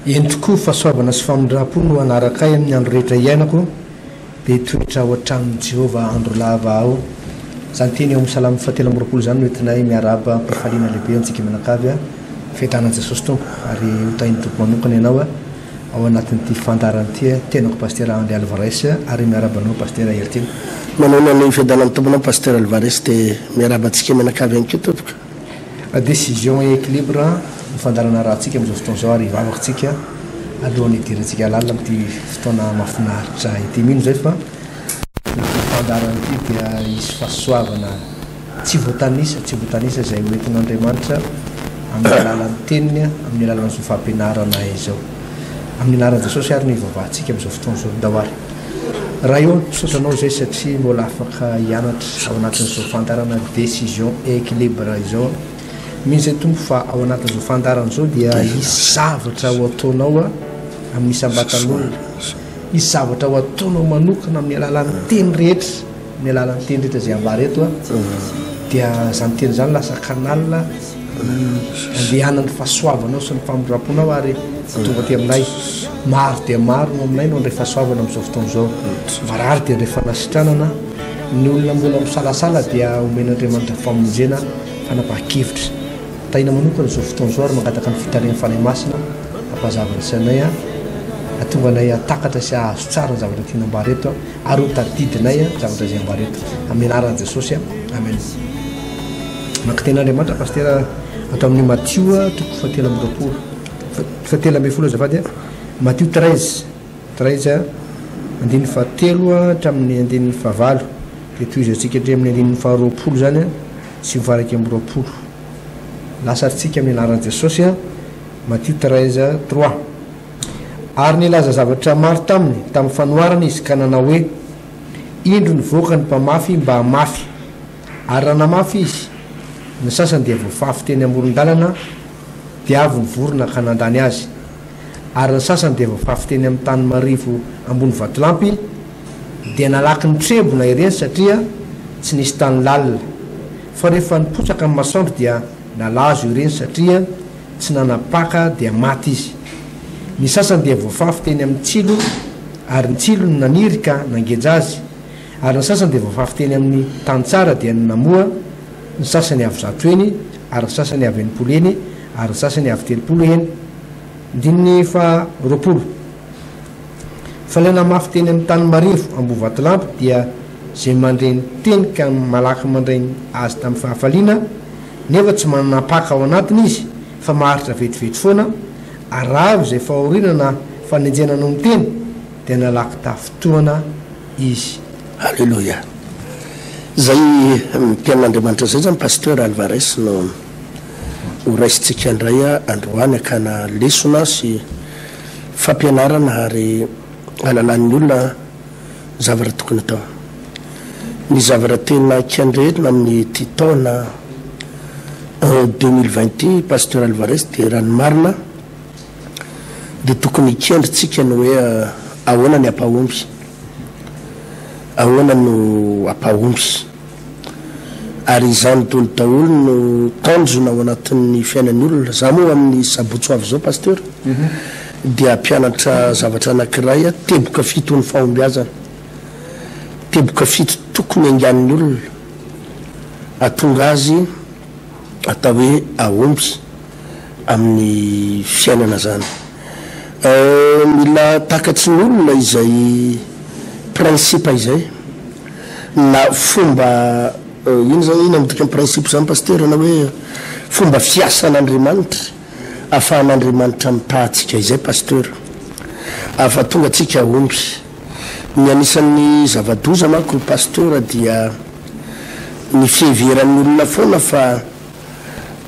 eny tokoa fahasoavana sy famondrapo no anaraka ay amin'ny andro rehetra iainako dia toetra ao an-tranon'i Jehova andro lava ao zany teny eo amin'ny salamy fahatelo amby roapolo zany no entinay miaraba mpifaliana lehibe antsika menakavy a fehtanan Jesosy tompo ary hotainy tompo manokana ianao a ao anatin'ity fandarana ity tenako pasteur André Alvarez ary miarabanao pasteur Hertine manao ny fiadanan'ny tomponao pasteur Alvarez dia miarabantsika menakavy ihany koa tompoka décision et équilibre ny fandarana rahantsika amin'izao fotoana izao ary hivavakantsika alohan'ny hidirantsika lalina amin'ity fotoana mahafinaritra ity mino zay fa fandarana ity dia isy fahasoavana tsy voatanisa izay hoentin'Andriamanitra amin'ny alalan'ny teniny amin'ny alalan'ny zao fampianarana izao amin'ny anaran'i Jesosy ary ny hivavahantsika amin'izao fotoana izao dahoary raha eo sotranao zay satria mbola afaka hianatra ao anatin'izao fandarana décision et équilibre izao mino zay tompo fa ao anatin'izao fandarana izao dia isy zavatra ho ataonao a amin'ny isambatan'olona isy zavatra ho ataonao manokana amin'ny alalan'ny teny rehetra amin'ny alalan'ny teny rehetra zay ambara eto a dia zany teny zany lasa kanalina andehanan'ny fahasoavanao sy ny famondraponao ary tonga ty aminay maro dia maro no aminay no andray fahasoavana amin'izao fotoana izao marary dia andray fanasitranana ny olona mbola misalasala dia omen'Andriamanitra famonjena fanapaha-kevitra taina manokana izao fotoana izao ary mangataka ny fitarian'ny fanahy masina ampazavana sanay a atonga anay atakatra sy ahazo tsara ny zavatra tiana ambara eto ary ho tadidinay a zavatra zay ambara eto amin'ny anaran'i Jesosy a amen mankiten'Andriamanitra pasteur atao amin'ny Matthieu toko fahatelo amby roapolo fahatelo amby folo azafady a Matthieu 13 andininy fahatelo hatramin'ny andininy fahavalo dia toy izy atsika hatria amin'ny andininy faharoapolo zany a sy mivaraky amby roapolo lasarytsika amin'ny anaran'i Jesosy a Matthieu 13:3 ary nilaza zavatra maro tamin'ny fanoharana izy ka nanao hoe indro nivoaka ny mpamafy mba hamafy ary raha namafy izy ny sasany dia voafafy teny amoron-dalana dia avy nivorona ka nandany azy ary ny sasany dia voafafy teny amin'ny tany marivo ambony vatolampy dia nalaky ny trebona ireny satria tsy nisy tany lalina fa rehefa nipotsaka amin'ny masoandro dia nalazo ireny satria tsy nanapaka dia maty izy ny sasany dia voafafy teny amin'ny tsilo ary ny tsilo ny naniry ka nangeja azy ary ny sasany dia voafafy teny amin'ny tany tsara dia ny namoa ny sasany avy zato eny ary ny sasany avy enimpolo eny ary ny sasany avy telopolo eny ndininy fa roapolo fa ilay namafy teny amin'ny tany marivo ambo vatolampy dia zay mandreny teny ka malaky mandreny azy tamin'ny fahafaliana nefa tsy manapaka ao anatiny izy fa maharitra vetivety foana ary raha avy izay fahorinana fanenjenana ny teny dia nalaky tafotoana izy alleluia zay mpian'Andriamanitra zay zany pasteur Alvarez no horaisitsika indray a androany akana lesona sy fampianarana ary alalan'ny olona zavatra tokony atao ny zavatra tena kiandrena amin'ny ty taona 2020 pasteur Alvarez dia raha ny marina dia tokony kiandritsika no hoe ahoana ny ampahomby ahoana no ampahomby ary izany tolo daholo no tanjona ao anatin'ny fiainan'ny olona za moa amin'ny sabotso avy zao pasteur dia ampianatra zavatra anankiray a teboka fito ny fahombiazana teboka fito tokony angan'ny olona atonga azy atao hoe ahomby amin'ny fiainana zany mila takatsy ny olona izay principe izay na fomba ino zany ino amidika principe zany pasteur na hoe fomba fiasan'Andriamanitra ahafahan'Andriamanitra mitahantsika izay pasteur afa tonga atsika ahomby ny anisan'ny zavadoza manko pasteur dia ny fiheveran'ny olona foana fa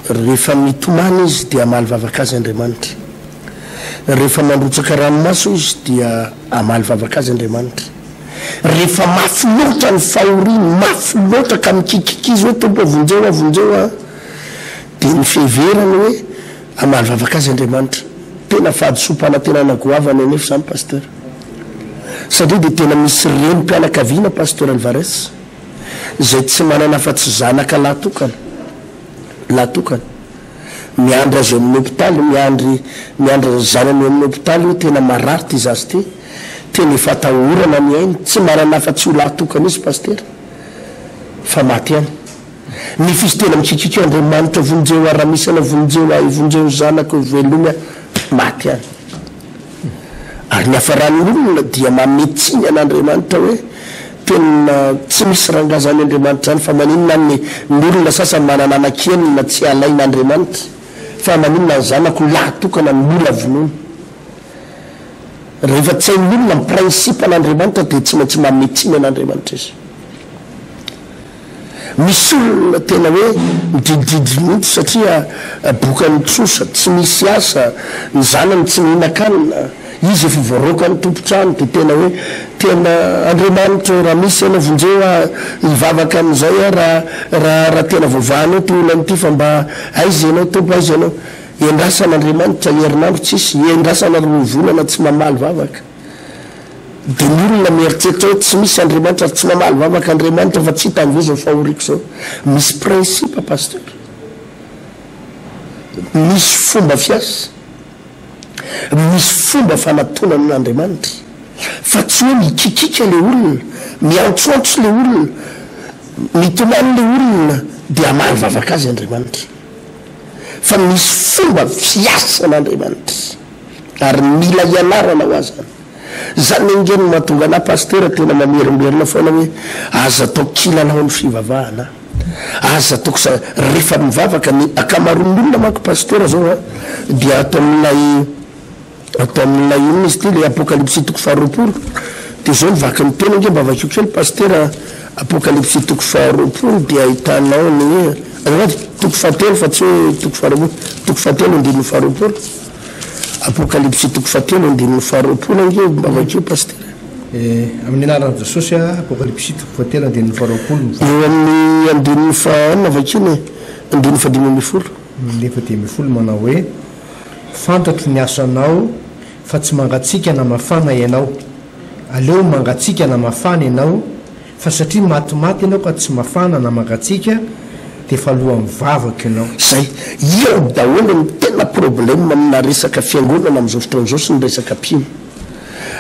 rehefa mitomany izy dia amaly vavaka azy Andriamanitra rehefa mandrotsaka ranomaso izy dia amaly vavaka azy Andriamanitra rehefa mafy loatra ny fahoriny mafy loatra ka mikikiky izy hoe tompo avonjeo a dia ny fiheverany hoe amaly vavaka azy Andriamanitra tena fahadisopana tena nagoavana nefa zany pasteur satria dia tena misy reny mpianakaviana pasteur Alvarez zay tsy manana fa tsy zanaka lahatokana miandra azy amin'ny hôpitaly miandra zanany amin'ny hôpitaly io tena marary ty zazy ty tena efa atahorana miainy tsy manana afa-tsy ho lahtokana izy paster fa maty any ny fisy tena mikikiky Andriamanitra vonjeo aramisana vonjeo zanako velomy maty any ary ny afaran'olona dia mametsiny an'Andriamanitra hoe tena tsy misy rangazany Andriamanitra zany fa maninona ny olona sasany manana anakenina tsy alain'Andriamanitra fa maninona ny zanako lahtokana mila vonoana rehefa tsy hain'olona ny principe an'Andriamanitra dia tsy maintsy mametsiny an'Andriamanitra izy misy olona tena hoe mididididry mihitsy satria bokany tsosa tsy misy asa ny zanany tsy mihinan-kanina izy efa voaroaka ny tompotrano dia tena hoe tena Andriamanitra raha misy ana vonjeo hivavaka amin'izay raha tena voavahanao ty olana ity fa mba aizy ianao tompo aizy ianao iendrasan'Andriamanitra herinandro tsisy iendrasana roa volana tsy mamaly vavaka dia ny olona mieritreritra hoe tsy misy Andriamanitra tsy mamaly vavaka Andriamanitra fa tsy hitany ve zao fahoriko zao misy principe pasteur misy fomba fiasa misy fomba fanatonana n'Andriamanitra fa tsy hoe mikikika le olona miantsoantso le olona mitomany le olona dia hamaly vavaka azy Andriamanitra fa misy fomba fiasa n'Andriamanitra ary mila ianarana ho azy zany engeny mahatonga ana pasteur tena mamerimberina foana hoe aza ataoko kilalao ny fivavahana aza ataoko rehefa mivavaka ny akamaroan'olona manko pasteur zao dia atao amin'ilay inona izy ty le apocalypse toko faharoapolo dia zao nivaky ny tena nge mba vakio kely pasteur apocalypse toko faharoapolo dia ahitanao ny toko fahatelo fa tsy hoe toko faharoapolo toko fahatelo andininy faharoapolo apocalypse toko fahatelo andininy faharoapolo nge mba vakio pasteur amin'ny anaran'i Jesosy apocalypse toko fahatelo andininy faharoapolo eo amin'ny andininy fahanina vakiny andininy fadimy ambin'ny folo manao hoe fantatro ny asanao fa tsy mangatsika na mafana ianao aleo mangatsika na mafana ianao fa satria matimaty ianao ka tsy mafana na mangatsika dia fa aloha mivavaka ianao zay eo daholo ny tena problème amina resaka fiangonana amin'izao fotoan'izao sy ny resaka mpino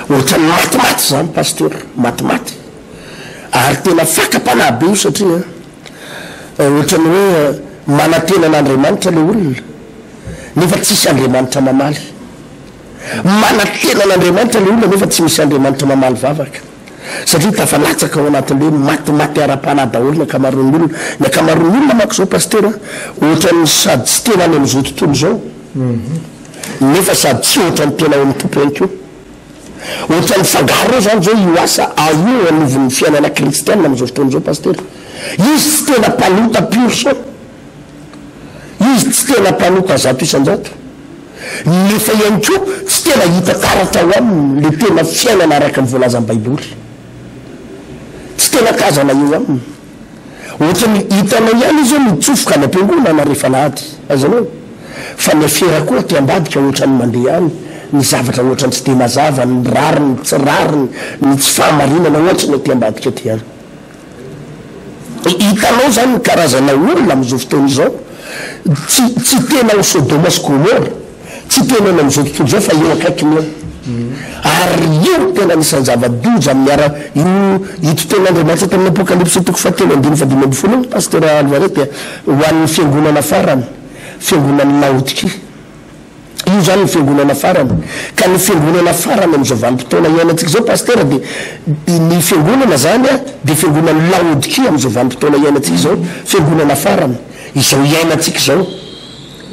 ohatra ny matimaty zany pasteur matimaty ary tena fakapanahy be io satria ohatra ny hoe manantena an'Andriamanitra le olona nefa tsisy Andriamanitra mamaly manantena an'Andriamanitra le olona nefa tsy misy Andriamanitra mamaly vavaka satria tafalatsaka ao anatin'le matimaty ara-panahy daholo ny akamaroan'olona ny akamaroan'olona manko zao pasteur ohatra ny sady tsy tena any amin'izao tontolo zao nefa sady tsy ohatra ny tena ao amin'ny tompo ihany ko ohatra ny fangaro zany zao io asa io anovon'ny fiainana kristianina amin'izao fotoan'izao pasteur izy tsy tena mpanota pur so izy tsy tena mpanota zato isan-jato nefa ihany ko tsy tena hita karatra ho aminy le tena fiainana araka ny voalaza amin'ny baiboly tsy tena kazana eo aminy ohatra ny hitanao ihany izy io mitsofoka any am-piangonana rehefa lahady azanao fa ny afera koa ty ambadika ohatra ny mandeha any ny zavatra ohatra ny tsy de mazava ny rariny tsy rariny ny tsy fahamarinana ohatra ny ty ambadika ty any hitanao zany ny karazana olona amin'izao fotoan'izao tsy tena ho Sodoma sy Gomora tsy tena eny amin'izao tontolo zao fa eo akaikiny eo ary io tena nisan'ny zava-doza amin'ny io hito ten'Andriamanitra tamin'ny apocalypse toko fahatelo andininy fadimy ambin'ny folo pasteur Alvarety ho an'ny fiangonana farany fiangonany Laodikia io zany ny fiangonana farany ka ny fiangonana farany amin'izao vanim-potoana iainantsika zao pasteur dia ny fiangonana zany dia fiangonany Laodikia amin'izao vanim-potoana iainantsika zao fiangonana farany izao iainantsika zao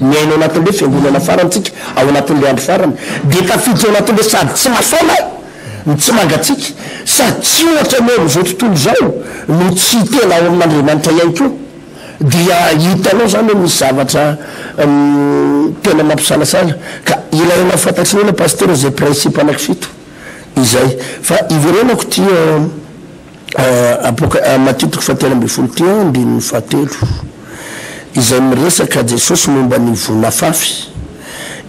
miaino anatin'le fiangonana farantsika ao anatin'le andro farany dia tafiditra ao anatin'le sady tsy mafana ny tsy mangatsika sady tsy ohatra ny amin'izao tontolo zao no tsy tena ao amin'Andriamanitra ihany koa dia hitanao zany hoe misy zavatra tena mampisalasala ka ilaina fantatry nena pasteur zay principe anankifito izay fa iverenako ty Matthieu toko fahatelo ambin'ny folo ty andininy fahatelo izay miresaka Jesosy momba ny vonafafy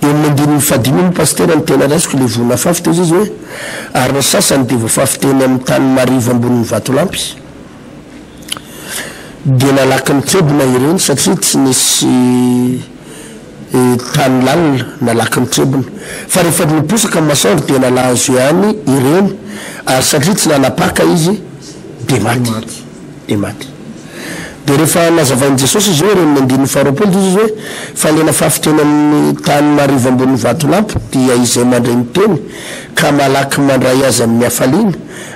eo amin'ny andininy fadimy ny pasteur ny tena raisiko le vonafafy teo izy hoe ary ny sasany dia voafafy teny amin'ny tany marivo ambonin'ny vatolampy dia nalaky ny trebona ireny satria tsy nisy tany lalina nalaky mitrebona fa rehefa niposaka masoandro dia nala azo ihany ireny ary satria tsy nanapaka izy de maty de rehefa nazavain'i Jesosy izy hoe reny andiny faharoapolo izy hoe falena fafiteny amin'ny tany marivo ambony vatolampy dia izay mandray miteny ka malaky mandray azy amin'ny hafaliana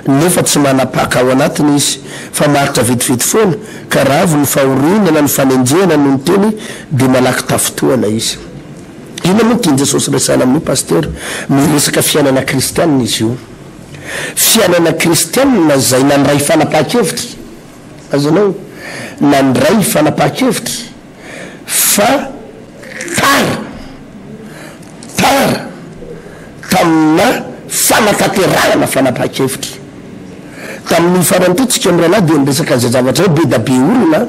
nefa tsy manapaka ao anatiny izy fa maritra vetivety foana ka raha avy ny fahorinana ny fanenjehana no ny teny de malaky tafitohana izy. Ina moa tiany Jesosy resana amin'ny pasteur miresaka fiainana kristianina izy io. Fiainana kristianina zay nandray fanapahan-kevitra azanao nandray fanapahan-kevitra fa tara tamina fanatanterahana fanapahan-kevitra tamin'ny farantotsika am'rana dia niresaka zay zavatra hoe be da be olona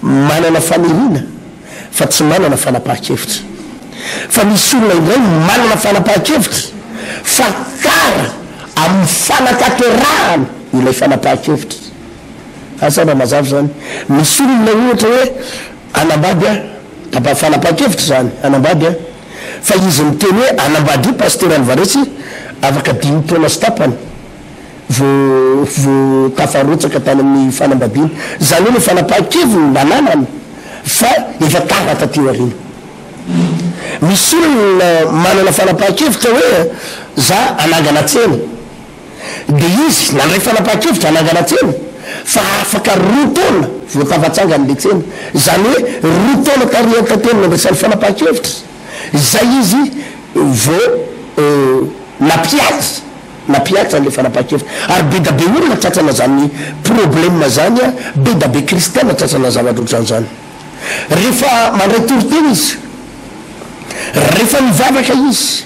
manana fanirina fa tsy manana fanapahan-kevitra fa misy olona indray manana fanapahan-kevitra fa tara amin'ny fanatanterahana ilay fanapahan-kevitra asana mazava zany misy olona ohatra hoe anambady a fanapahan-kevitra zany anambady a fa izy miteny hoe anambady io pasteur Alvarez afaka 10 taona sy tapany vo tafarotsaka tany amin'ny fanambadiana zany hoe fanapahan-kevitra nananany fa efa tara tateo arina. Misy olona manana fanapahan-kevitra hoe za anangana tsena de izy nandray fanapahan-kevitra anangana tsena fa afaka 2 taona vo tafatsangany le tsena zany hoe 2 taona tariantatena nandraisan'ny fanapahan-kevitra zay izy vo napiatra le fanapahan-kevitra ary be da be olona tratrana zany problème zany a be da be kristiana tratrana zavatra zany rehefa mandray toroteny izy rehefa mivavaka izy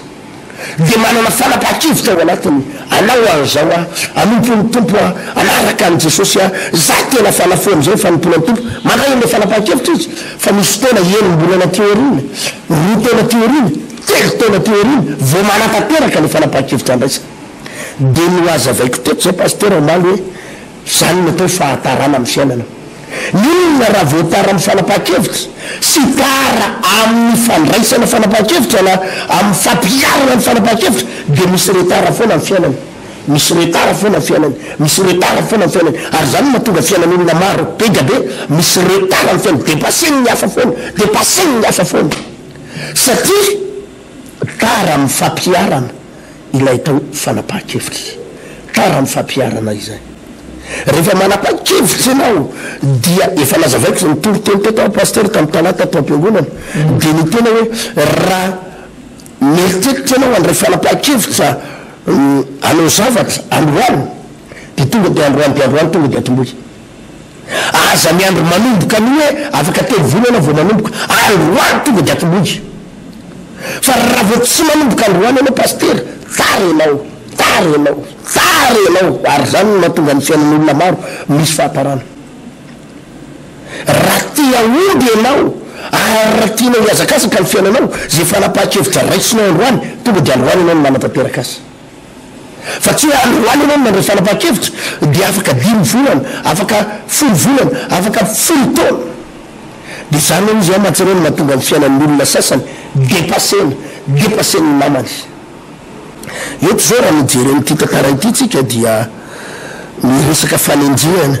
de manana fanapahan-kevitra ao anatiny anao an'zao a anompony tompo a anaraka an' Jesosy a za tena fanafo am'zay fanompona tompo mandray an'le fanapahan-kevitra izy fa misy tena enimbolana teorina 2 taona teorina 3 taona teorina vo manatateraka le fanapahan-kevitra andraisa de no aza vaiko teto zay pasteur omaly hoe zany natao fahatarana amin'ny fiainana inona raha voatara amin'ny fanapahan-kevitra sy tara amin'ny fandraisana fanapahan-kevitra na amin'ny fampiarana ny fanapahan-kevitra de misy retara foana amin'ny fiainana misy retara foana amin'ny fiainana misy retara foana amin'ny fiainana ary zany mahatonga fiainan'olona maro be da be misy retara amin'ny fiainana dépassen'ny hafa foana dépassen'ny hafa foana satria tara amin'ny fampiarana ilay tao fanapahan-kevitra tara amin'ny fampiarana izay rehefa manapa-kevitra ianao dia efa nazavaiko zay nitoriteny teto pasteur tamin'ny talata tao am-piangonana de ny tena hoe raha mieritreritry ianao andray fanapahan-kevitra anao zavatra androany de tonga de androany tonga de atomboky aza miandro manomboka any hoe afaka telo volana vo manomboka androany tonga de atomboky fa raha vo tsy manomboka androany anao pasteur tara ianao ary zany mahatonga ny fiainan'olona maro misy fahatarana raha tia omby ianao ary raha tianao hiazakasaka ny fiainanao zay fanapahan-kevitra raisinao androany tonga de androany ianao no manatanteraka azy fa tsy hoe androany ianao no mandray fanapahan-kevitra de afaka 5 volana afaka 10 volana afaka 10 taona de zany izy a mahatsireny mahatonga ny fiainan'olona sasany dépassen'ny namany eto zao raha mijery n'ity tantara ity tsika dia miresaka fanenjehana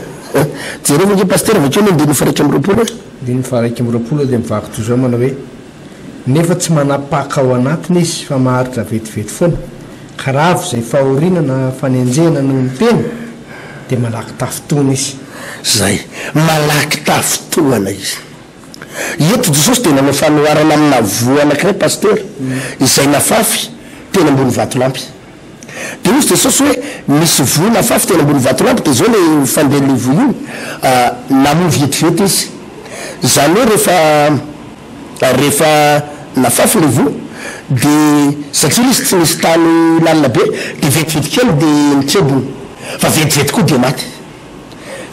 jereo nge pasteur avakeo no andiny faraiky am'roapolo diny faraiky am'roapolo de mivaky toy zao manao hoe nefa tsy manapaka ao anatiny izy fa maharitra vetivety foana karavo zay fahorinana fanenjehana no ny teny de malaky tafitoana izy zay malaky tafitoana izy eto Jesosy tena no fanoharana amina voa anankiray pasteur izay nafafy tena ambony vatolampy de izy Jesosy hoe misy voa nafafy tena ambony vatolampy de zao le fandeha le voa io namoy vetivety izy zany hoe rehefa nafafy le voa de satria izy tsy misy tany lalina be de vetivety kely de nitrebony fa vetivety koa de maty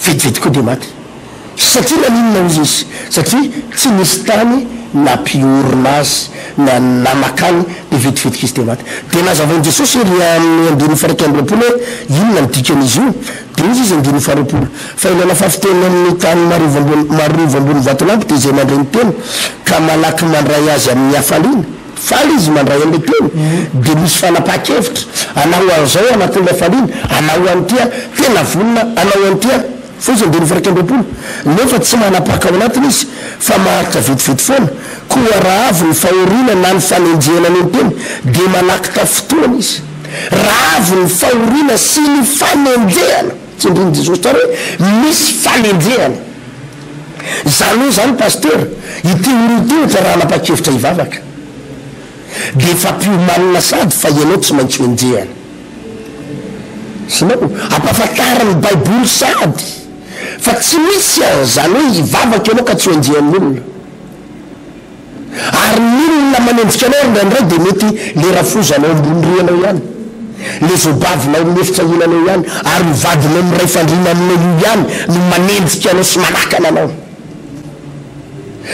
vetivety koa de maty satria naninona izy satria tsy misy tany na mpiorona azy na namakany de vetivetika izy tevaty de nazavain'i jesosy ry amin'ny andiny faraika ambyroapolo hoe inona midikan'izy io de izy izy andiny faharoapolo fa ilana fafiteny amin'ny tany marivo ambony vatolampy de zay mandray ny teny ka malaky mandray azy amin'ny hafaliana faly izy mandray an'le teny de misy fanapaha-kevitra anao an'izao anatin'le hafaliana anao an'tia tena vonona anao an'tia fotsiny de ny faraika ambyroapolo nefa tsy manapaka ao anatiny izy fa maharitra vetivety foana koa raha avy ny fahoriana na ny fanenjehana ny teny de manakita fotoana izy raha avy ny fahoriana sy ny fanenjehana tsy ndriny jesosy tsara hoe misy fanenjehana zany hoe zany pasteur ity oroteotra raha anapa-kevitra hivavaka de efa mpiomanina sady fa ianao tsy maintsy enjehana sinao ampahafantarany baiboly sady fa tsy misy zany hoe hivavaka ianao ka tsy enjehan'olona ary n'olona manenjika anao ndraindray de mety le rafozanao ambonirianao ihany le zobavinao mefitsahinanao ihany ary mivadinao miray fandrina aminao io ihany no manenjika anao sy manakana anao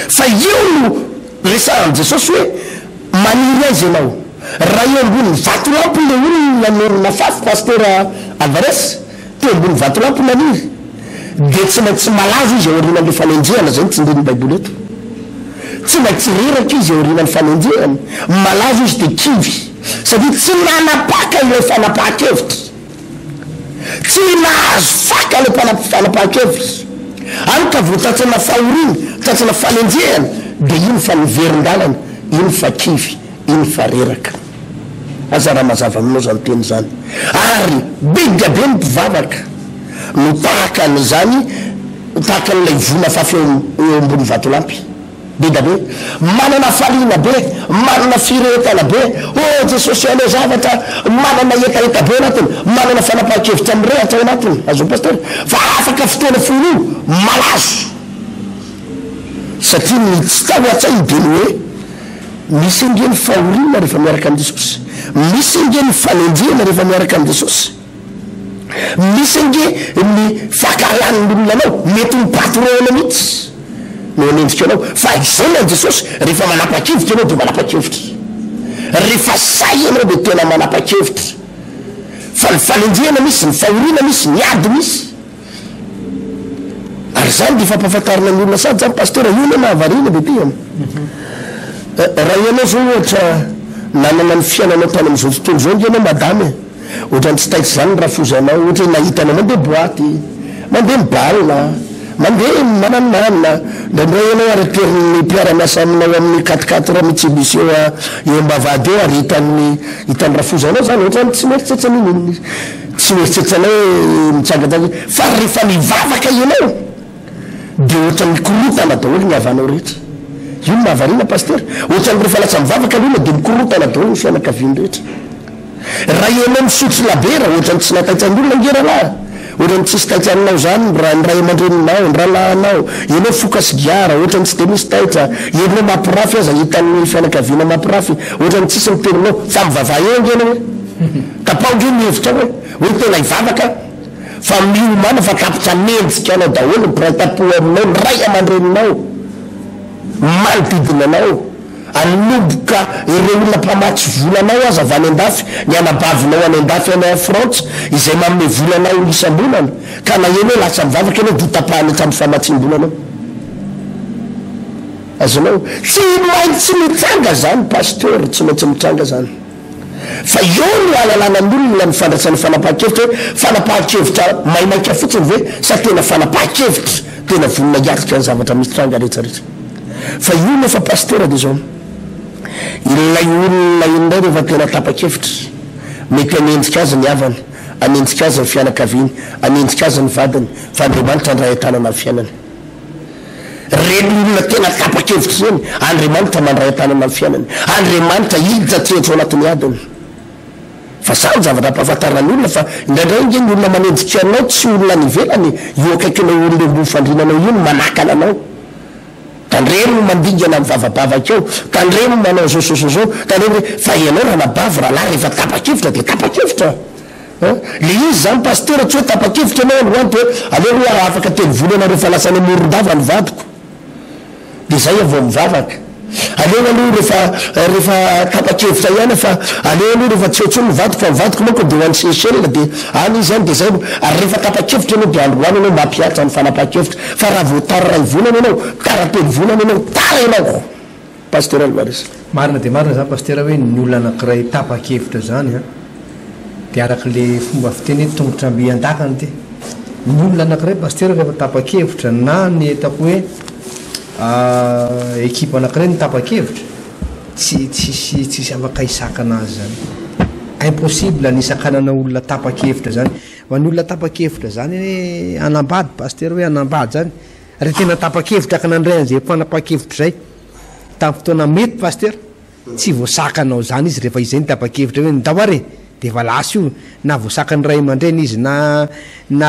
fa io no resahan' jesosy hoe maniry azy ianao raha io ambony vatolampy le olona nanorina fafy pasteur Alvarez te ambony vatolampy maniry de tsy maintsy malazo izy aoriana le fanenjehana zay tsy ndreny baiboly eto tsy maintsy reraka izy aoriana ny fanenjehana malazo izy de kivy satria tsy nanapaka ilay fanapaha-kevitra tsy nahazo faka le fanapaha-kevitra any ka voatatsina fahoriana tatsina fanenjehana de iny fa niverin-dalana iny fa kivy iny fa reraka aza raha mazava aminao zany teny zany ary bigabe ny mpivavaka no tahaka an'izany tahaka n'ilay vona fafy eo ambony vatolampy bigabe manana falina be manana firetana be o jesosy anao zavatra manana etaeta be anatiny manana fanapaha-kevitra mirehatra ao anatiny azo pasteur fa afaka fotoana folo malazo satria ny tsy taho atsay de ny hoe misy engeny fahoriana rehefa miaraka am' jesosy misy enge ny fanenjehana rehefa miaraka am' jesosy misy enge ny fakalan'olona anao mety mipatroana mihitsy no anenjika anao fa izay na jesosy rehefa manapa-kevitra anao de manapa-kevitra rehefa say anao de tena manapa-kevitra fa ny fanenjehana misy ny fahoriana misy ny ady misy ary zany de fampahafantarina ny olona sady zany pasteur io na mahavariana be ty raha ianao zao ohatra nanana ny fiainanao tany am'izao tontolo zao nge anao madame ohatrany tsy taitsy zany raha fozanao ohatra nahitanao mandeha boaty mandeha mibalina mandeha manananina ndraindray ianao araterin'ny mpiara-miasa aminao amin'ny 4 raha mitsubishi eo mbavady eo ary hitany raha fozanao zany ohatrany tsy mieritsetsan'iny tsy mieritsetsanao mitsangatsaga fa rehefa mivavaka ianao de ohatra mikorotana daholo ny avanao rehetra io ny mahavariana pasteur ohatrany rehefa lasa mivavaka alona de mikorotana daholo ny fianakaviany rehetra raha ianao misotry labera ohatrany tsy nataitsan'olona ngeralahy ohatrany tsisy taitra aminao zany raha ny ray aman-dreninao ny rahalahanao ianao fokasy giara ohatrany tsy de misy taitra ianao mampirafy aza hitan'ny fianakaviana mampirafy ohatrany tsisy miteninao fa mivava eo ngena hoe tapaonge mihevitra hoe tena hivavaka fa miomana fa tapitra menjika anao daholo mpiray tapo aminao ny ray aman-dreninao manodidina anao anomboka ireo olona mpamatsy volanao aza avy any an-dafy ny anabavinao any an-dafy any France izay manome volanao isam-bolana ka na eny hoe lasa mivavaka anao ditapahany hatramy famatsim-bolanao azonao tsy maintsy mitranga zany pasteur tsy maintsy mitranga zany fa eo no alalanan'olona ny fandraisany fanapaha-kevitra hoe fanapaha-kevitra maimaika fotsiny ve sa tena fanapaha-kevitra tena vonina iatrika ny zavatra misy tranga rehetrarehetra fa io nefa pasteur de zao ilay olona indray rehefa tena tapa-kevitra mety anenjika azy ny avany anenjika azy ny fianakaviany anenjika azy ny vadiny fa Andriamanitra andray an-tanana ny fiainany reny olona tena tapa-kevitra zany Andriamanitra mandray an-tanana ny fiainany Andriamanitra hijatrehitra ao anatin'ny adiny fa samy zavatra ampahafantarana olona fa indraindray nge ny olona manenjika anao tsy olona nivelany io akaikinao olona ambony fandrinanao io no manakana anao tandremo mandingana amin'ny vavabavaka eo tandremo manao zao tandremo fa ianao raha nabavy raha lahy rehefa tapa-kevitra de tapa-kevitra le izy zany pasteur tsy hoe tapa-kevitra anao androany hoe aleo hoe afaka telo volana rehefa lasany amoron-dava ny vadiko de zay avao mivavaka aleo aloha rehefa tapakevitra ihany fa aleo aloha rehefa tseotseo mivadika fa mivadika moko de hoan'ny sesela de any izy zany de zay ary rehefa tapakevitra anao de androany anao mampiatra ny fanapakevitra fa raha voatara ray vonana anao karately vonana anao tara ianao pasteur Alvarez marina de marina zany pasteur hoe ny olona anankiray tapa-kevitra zany a de arak'le fomba fiteny hoe tongotra amby andakany ty ny olona anankiray pasteur rehefa tapa-kevitra na ny etako hoe ekipa anankiray ny tapa-kevitra tsisy afaka hisakana azy zany impossible nisakanana olona tapa-kevitra zany ho an'ny olona tapa-kevitra zany hoe anambady pasteur hoe anambady zany re tena tapa-kevitra akanandray an'izay fanapa-kevitra zay tamin'ny fotoana mety pasteur tsy voasakanao zany izy rehefa izay ny tapa-kevitra hoe ndao are de efa lasy io na voasakany ray aman-dreny izy na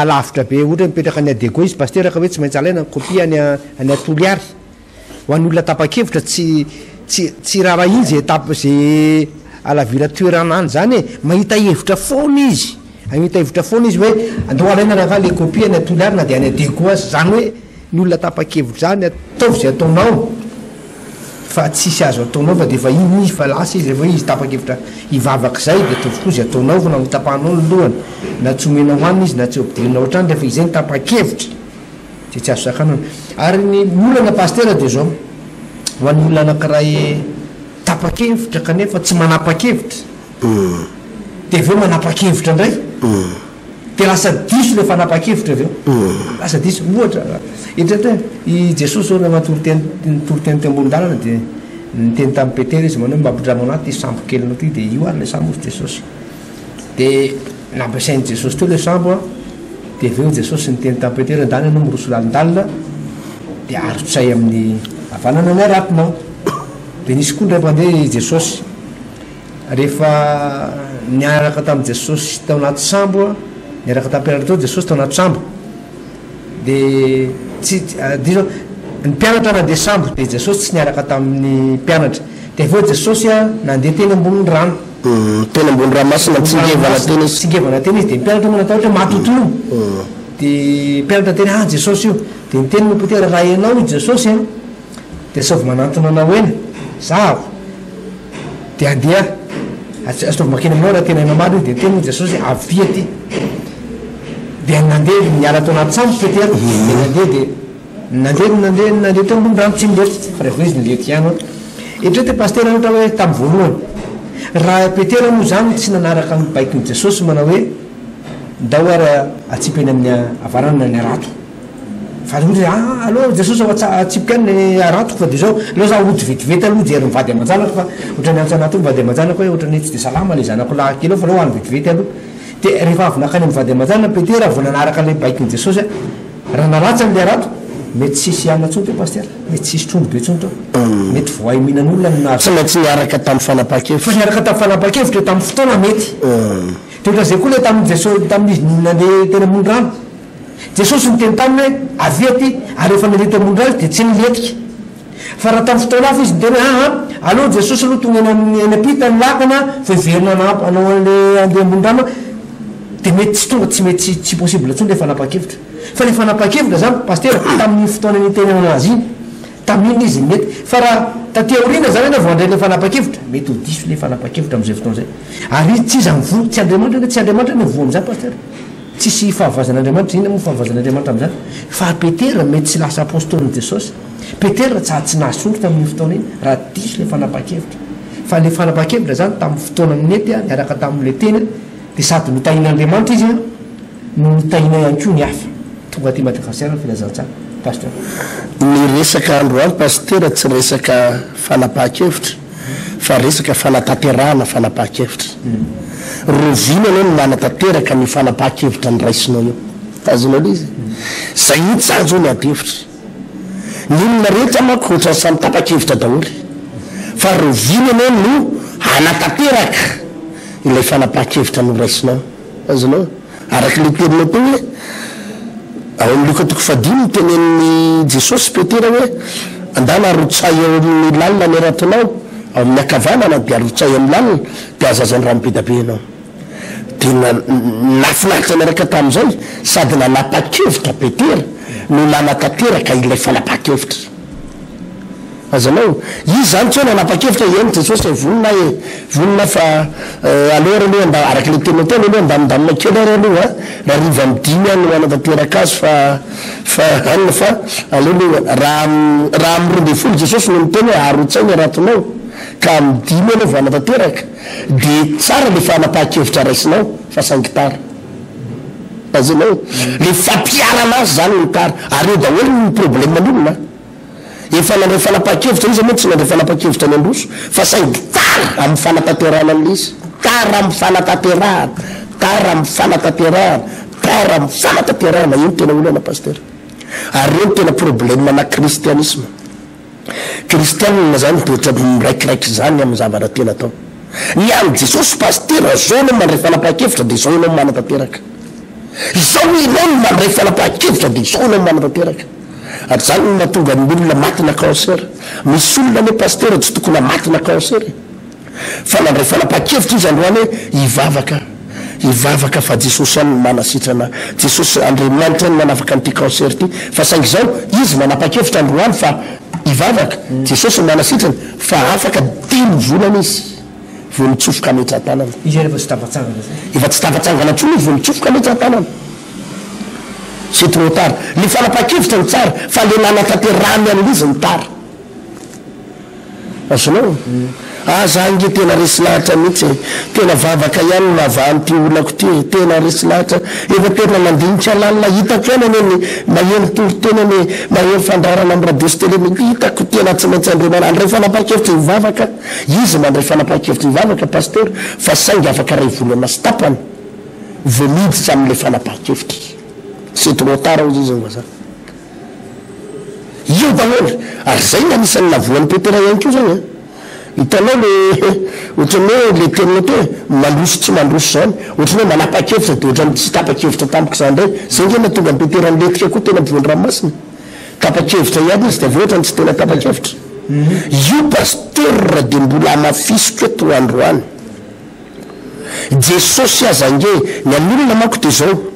lavitra be ohatra mipetraka any adego izy pasteur ka hoe tsy maintsy alaina kopia any atoliary ho an'ny olona tapa-kevitra tsy raha izy etape zay alavira toerana any zany e mahita hevitra foana izy ahita hevitra foana izy hoe andao alaina raha le kopia any atoliary na de any adego azy zany hoe ny olona tapa-kevitra zany ataovy zay ataonao fa tsisy azo ataonao fa de efa iny izy fa lasa izy rehefa izy tapa-kevitra ivavaka zay de ataovy koa zy ataonao fa na mitapahanao ny lohany na tsy omenao hoaniny izy na tsy ampidirinao ohatrany rehefa izay ny tapa-kevitra de tsy azo sakanao ary ny olana pasteur de zao ho an'ny olona anankiray tapa-kevitra kanefa tsy manapa-kevitra de aveo manapa-kevitra ndray de lasa diso le fanapa-kevitra aveo lasa diso ohatra etratra i Jesosy ora matoroteny tembony-dalana de niteny tamin'ny Petera izy manao mbampidramana ty sambo kelinao ty de io ary le sambo ozy Jesosy de nampiasainy Jesosy teo le sambo a de aveo Jesosy niteny tamin'ny Petera ndany anao miroso lalindalina de arotsay amin'ny avanana ny aratinao de nisy koa ndray mandeha Jesosy rehefa niaraka tamin'ny Jesosy tao anaty sambo a niaraka tamin'ny mpianatra teo Jesosy tao anaty sambo de zao ny mpianatra nandeha sambo de Jesosy tsy niaraka tamin'ny mpianatra de aveo Jesosy a nandeha teny ambony rano teny ambony ranomasina tsingevana teny izy de mpianatra moa natao ohatra matotono de mpianatra teny Jesosy io de niteny mo Petera raha ianao io Jesosy a de saovy manantona anao eny zavo de andeha ataovy makeny aminao raha tena hainao marina de teny mo Jesosy avia ty de nandeha niara tao anaty sambo Petera de nandeha teo ambony rano tsy milety fa rehefa izy nilety ihany etrety pasteur ohatra hoe tamin'ny voalohany raha Petera moa zany tsy nanaraka mibaikin'i Jesosy manao hoe ndao ary atsipeny amin'ny avarana ny arato fa ohatra aloha Jesosy atsipika any aratoko fa de zao aloha za ody vetivety aloha jery mivady aman-janako fa ohatra ny antsanato mivady aman-janako hoe ohatra ny tsy de salama le zanako lahaky elo fa leo any vetivety aloha de rehefa avy nakany mivady aman-janana Petera vo nanaraka le baikin'i Jesosy raha nalatsy an'le arato mety tsisy iana tsony teo pasteur mety tsisy trombo be tsony teo mety voay mihinan'olona tsy maintsy niaraka tamin'ny fanapa-kevitra fa niaraka tamin'ny fanapa-kevitra tamin'ny fotoana mety de ohatra zay koa le tamin'ny Jesosy tamin'izy nandeha teny ambony rano Jesosy niteny taminy hoe aviety ary rehefa nandeha teny ambony rano de tsy niletika fa raha tamin'ny fotoana hafa izy niteny hoe aloha Jesosy aloha tonga eny apita ny lakana fa iverina anao an'le andeha ambony rano de mety tsy tonga tsy mety tsy possible tsony le fanapa-kevitra fa le fanapa-kevitra zany pasteur tamin'ny fotoana nitenenana azy iny tamin'iny izy mety fa raha taty aorina zany na voandray le fanapa-kevitra mety ho diso le fanapa-kevitra am'izay fotoana zay ary izy tsy izy mivoa tsy Andriamanitra tsy Andriamanitra ny voa am'izany pasteur tsisy fahavazan'Andriamanitra ina moa fahavazan'Andriamanitra am'izany fa Petera mety tsy lasa apôstôliny Jesosy Petera tsy nasondro tamin'ny fotoana iny raha diso le fanapa-kevitra fa le fanapa-kevitra zany tamin'ny fotoana mety a niaraka tamin'le tena de sady mitahin'Andriamanitra izy a no mitahina ihany koa ny hafa tonga ty Madagasikara filazantsara pasteur ny resaka androany pasteur tsy resaka fanapa-kevitra fa resaka fanatanterahana fanapa-kevitra rovina anao no manatanteraka ny fanapa-kevitra ny raisinao io azonao le izy zay ity sanjo ny adevitra ny olona rehetra mako ohatra samy tapa-kevitra daholy fa rovina anao no anatanteraka ilay fanapa-kevitra no raisinao azonao araky le terinao teo hoe ao amin'ny Luka toko fadimy tenen'ny Jesosy Petera hoe andana arotsay eo amin'ny lalina ny aratonao ao amin'ny akavanana de arotsay amin'ny lalina de azazany raha-mipedabe anao de nafinaritra miaraka tamin'izay sady nanapa-kevitra Petera no nanatanteraka ilay fanapa-kevitra azanao izy zany tsy hoe nanapa-kevitra eny jesosy vonina vonina fa aloha aloha mba araky le tena tena aloha ndamindamina kely ary aloha raha riva midimy any hoanatanteraka azy fa anina fa aloha raha miroambe folo jesosy no miteny hoe arotsainy ratinao ka midimy anao voanatanteraka de tsara le fanapa-kevitra raisinao fa sangitara azanao le fampiarana azy zany ny tara ary eo daholo ny problèmen'olona efa nandray fanapa-kevitra izy moa tsy nandray fanapa-kevitra ny androso fa saingy tara amin'ny fanatanterahana an'izy tara amin'ny fanatanterahana tara amin'ny fanatanterahana tara amin'ny fanatanterahana io ny tena olana paster ary io ny tena problème na kristianisme kristianina zany toetra miraikiraiky zany amin'ny zavatra tena atao ny any jesosy paster zao no mandray fanapa-kevitra de zao anao manatanteraka zao inao no mandray fanapa-kevitra de zao anao manatanteraka ary zany no mahatonga ny olona matina cancer misy olona le paster tsy tokony matina cancer fa nandray fanapa-kevitra izy androany hoe ivavaka fa jesosy any manasitrana jesosy andriamanitra any manafaka n'ity cancer ty fa saingy zao izy manapa-kevitra androany fa ivavaka jesosy manasitrana fa afaka 10 volana izy vo mitsofoka ametran-tanana izy efa tsy tafatsangana efa tsy tafatsangana ntsony vo mitsofoka ametran-tanana c'est trop tard le fanapa-kevitra ny tsara fa le nanatanterahany amin'izy ny tara azonao za nge tena resy lahatra mihitsy tena vavaka ihany mavahan'ty olako ty tena resy lahatra efa tena mandinitra lalina hitako eny eny maheno toritena ny maheno fandrarana amin'ny radio sy télé hitako tena tsy maintsy andremana andray fanapa-kevitra ivavaka izy mandray fanapa-kevitra ivavaka paster fa saingy afaka ray volana sy tapany vo miditra amin'le fanapa-kevitra c'est trop tard izy vaza io daholo ary zay ny anisan'ny navoan'ny petera ihany keo zany hitanao le ohatran'ny hoe le tenina to mandroso tsy mandroso zany ohatran'ny hoe manapa-kevitra de ohatrany tsy tapa-kevitra tampoka zany ndray zay nge natonga mipetera ny letrika koa tena mivony ranomasina tapa-kevitra ihany izy de avy ohatrany tsy tena tapa-kevitra io paster de mbola amafisiko eto androany jesosy azange ny an'olona manko de zao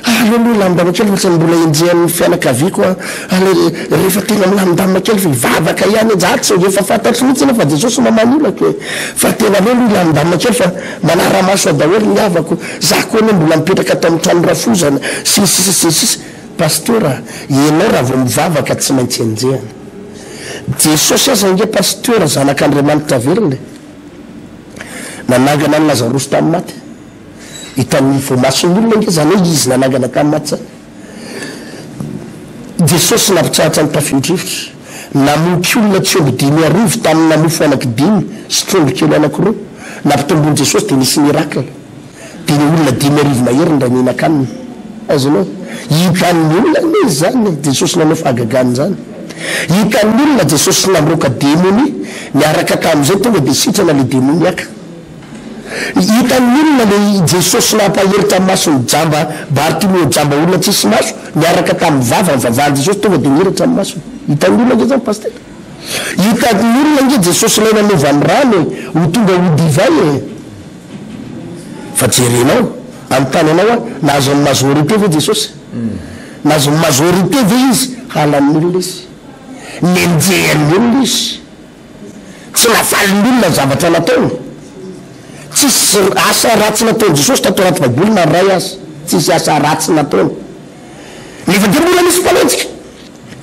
aloha lamindamina kely fa tsy mbola enjehan'ny fianakaviako rehefa tena milamindamina kely fa ivavaka ihany jatsy efa fantatry mihitsy fa jesosy mamany olako hoe fa tena aloha lamindamina kely fa manara-maso daholo ny havako za koa ne mbola mipetraka atao amin'ny trano rafozana sisy pastora ianao raha vo mivavaka tsy maintsy enjehana jesosy aza nge pastora zanak'andriamanitra veriny nanangana ny lazarosy tamin'ny maty hitan'ny vomason'olona nge zany hoe izy nanangana tamin'ny maty zany jesosy nampitsahatra ny tafio-drivotra namoky olona tsy omby 5 tamin'ny namofo anaky 5 sy trondrokely anakiroa nampitombony jesosy de nisy miracle de ny olona 5 mahery nda ninakaniny azonao hitan'ny olona izy zany jesosy nanao fahagagany zany hitan'ny olona jesosy namroka démoni niaraka tamin'izay tonga de sitrana le démoniaka hitan'ny olona le jesosy nampaheritra amin'ny masony jamba Bartimeo jamba olona tsisy maso niaraka tamin'ny vavany jesosy tonga de nihiratra amin'ny masony hitan'ny olona nge zany paster hitan'ny olona nge jesosy lay nanovany rano ho tonga ho divay fa jerenao amin'ny tany anao a nahazo amin'ny majorité ve jesosy nahazo amin'ny majorité ve izy halan'ny olona izy nenjehan'ny olona izy tsy nafalin'ny olona ny zavatra nataony tsisy asa ratsy nataony jesosy tato anaty baiboly na ray azy tsisy asa ratsy nataony nefa de mbola misy mpanenjika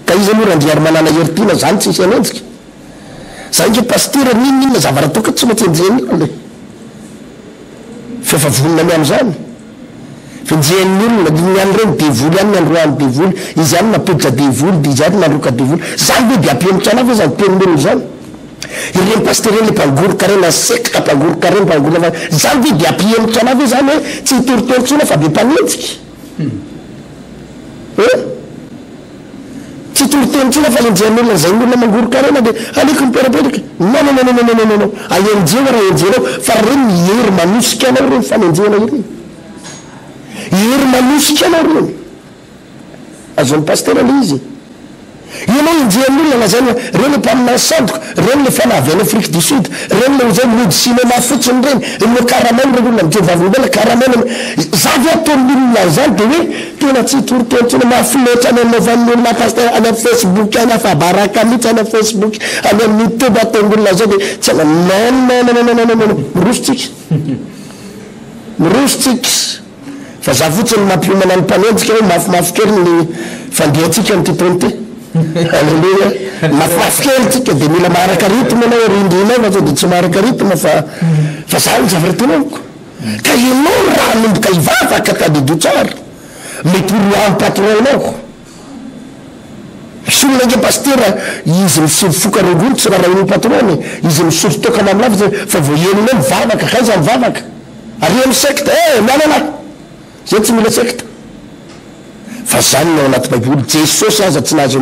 ka izy aloha randriary manana heritina zany tsisy anenjika zay nge pastera ninina zavatra toka tsy maintsy enjehany olona fefa vonina mi am'zany fenjehan'ny olona ny any reny devoly any androany devoly izy any napoditra devoly de izy any nandroka devoly zany hoe de ampianitra anavy zany tenin'olona zany ireny paster reny le mpangoroka reny asekaka mpangoroka reny mpangoroka zany hoe de ampianitra anavy zany hoe tsy hitoritorontsona fa be mpanenjika tsy toritorontsona fa enjehan'ny olona zay olona mangoroka rena de aleko miperapetraka non aenjeo raha enjenao fa reny mihery manosika anao reny fanenjehana ireny hery manosika anao reny azon'ny paster le izy ianao injean'olona zany reny mpaminay sadoka reny le fanavy any afrique du sud reny le zay mody cinéma fotsiny reny le karamany reny olona mitevavolombela karamany zavy ataon'olona zany de hoe tena tsy torotena mafiloatra any anaovan'olona pasteur any amin'ny facebook any afabaraka mihitsy any amin'ny facebook any amin'ny youtube ataon'olona zay de tsy ana non mirosotsika fa za fotsiny mampiomana ny mpanenjika hoe mafimafy kely ny fandehantsika ny titonty alleluia mafimafy kely tsika de mila maharaka rythme anao rindrinao fa de tsy maharaka rythme fa za ny zavatenako ka ianao raha nomboka ivavaka tadidio tsara mety oroahan'ny patronanao misy olona nge pastera izy misivofoka rongolo tsy raha iny patrony izy misotro toka mamilava fa voaheninao mivavaka kaiza mivavaka ary amy secte mianana zay tsy mila secte fa zany nao anaty baiboly jesosy aza tsy nazy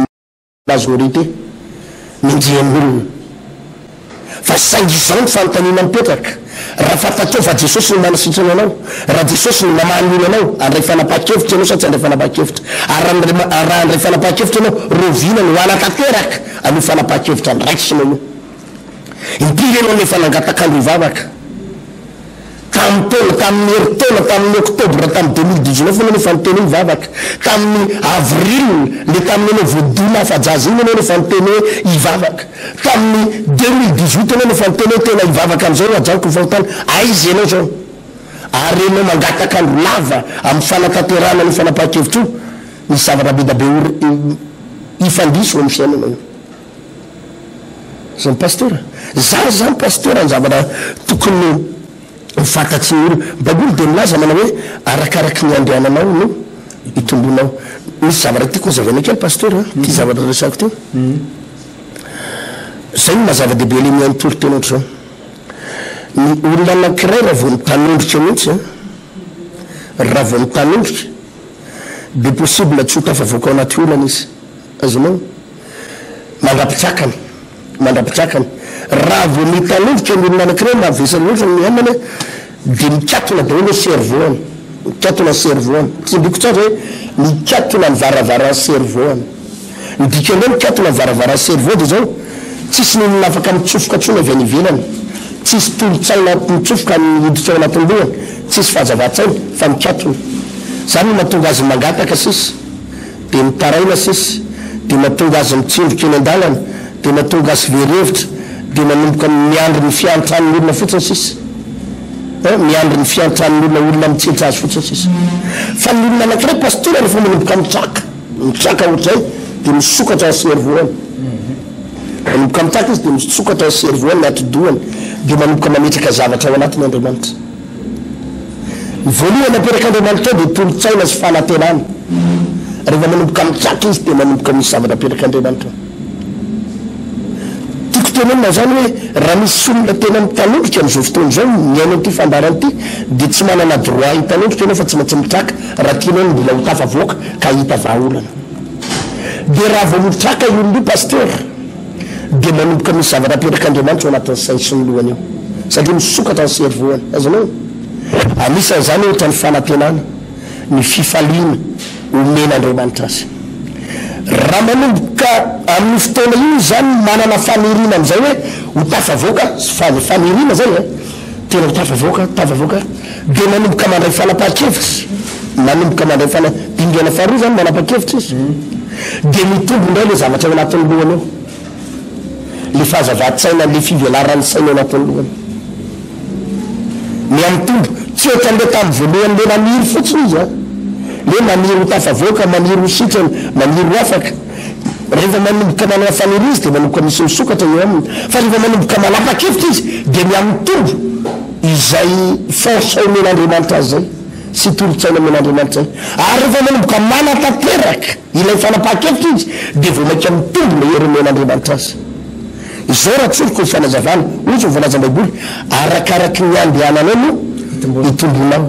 majorité minjean'olona fa saingy izao ny fanontaniana mipetraka raha fantateo fa jesosy ny manasitrana anao raha jesosy ny mamany olo anao andray fanapa-kevitra anao sa tsy andray fanapa-kevitra raha andray fanapa-kevitra anao rovina ny hoana tanteraka aloha fanapa-kevitra ndraiky sy nao impiry anao nefa nangatakandro ivavaka tamin'ny heritaona tamin'ny octobre tamin'ny 2019 anao nefa niteny ivavaka tamin'ny avril le tamin'ny anao voadona afajazy iny anao nefa niteny hoe ivavaka tamin'ny 2018 anao nefa niteny hoe tena ivavaka am'izao ajaoko fahotana aizy anao zao ary anao mangatakandro lava amin'ny fanatanterana ny fanapa-kevitra io misy zavatra be da be ifandiso amin'ny fiainanao zany pasteur zany pasteur ny zavatra tokony mifatatsy ny olo baboly de milaza manao hoe arakaraky ny andehananao no itombonao misy zavatra tiako zavana kely pasteur ty zavatra resako teo zay no mazava-dehibe le mihainy torotenatra zao ny olona anankiray raha vao mitanondrika mihitsy raha vao mitanondrika de possible tsy ho tafavoaka ao anaty olana izy azonao mandrapitsakany raha vao mitanondrika ny olona anankiray mahavesan'olotra miainana de mikatona de hoe cerveau mikatona cerveau any tsy ndiko tsara hoe mikatona ny varavara cerveau any ndikany hoe mikatona ny varavara cerveau de zao tsisy nolona afaka mitsofoka tsony avy any ivelany tsisy tolotsaina mitsofoka miditra ao anatin'ny lohany tsisy fahazavatsaina fa mikatona zany mahatonga azy mangataka sisy de mitaraina sisy de mahatonga azy mitsindroka eny an-dalana de mahatonga azy verevitra de manomboka miandry ny fiantran'ny olona fotsiny sisy miandry ny fiantran'ny olona mitsintra azy fotsiny sisy fa ny olona anankiray pasteur rehefa manomboka mitraka ohatrzay de misokatra ny cerveau any manomboka mitraka izy de misokatra ny cerveau any miatodoany de manomboka mametraka zavatra ao anatiny Andriamanitra voalohany aperak'Andriamanitra de tolotsaina sy fanatenana rehefa manomboka mitraka izy de manomboka misy zavatra aperak'Andriamanitra tenena zany hoe raha misy olona tena mitanondrika am'izao fotoana zao miaino ty fandarany ty de tsy manana droit hitanondrika anao fa tsy maintsy mitraka raha tianao ny mbola ho tafavoaka ka hita vahaolana de raha vao mitraka olono pasteur de manomboka misy zavatra aperak'Andriamanitra ao anatin'ny sainy sy ny lohany io satria misokatra ny cerveau any azonao anisan'izany ohatra ny fanantenana ny fifaliana omen'Andriamanitra azy raha manomboka amin'ny fotoana io zany manana fanirina am'izay hoe ho tafavoaka fanirina zay tena ho tafavoaka de manomboka mandray fanapa-kevitra manomboka mandray dingana faharoa zany manapa-kevitra izy de mitombo indray le zavatra ao anatin'ny lohany eo le fahazavatsaina le fivelarany saina ao anatin'ny lohany miamitombo tsy ohatra nle tamin'ny voalohany le namiry fotsiny izy le maniry ho tafavoaka maniry ho sitrany maniry ho afaka rehefa manomboka manana fanirizy de manomboka misy misokatra eo aminy fa rehefa manomboka manapa-kevitra izy de miamitombo izay force omen'Andriamanitra azy zay sy tolotsaina omen'Andriamanitra zay ary rehefa manomboka manatanteraka ilay fanapa-kevitra izy de vao mainka mitombo le hery omen'Andriamanitra azy izao raha tsoroko ny fanazavana ohatsy ny voalaza baiboly arakaraky ny andehananao no itombonao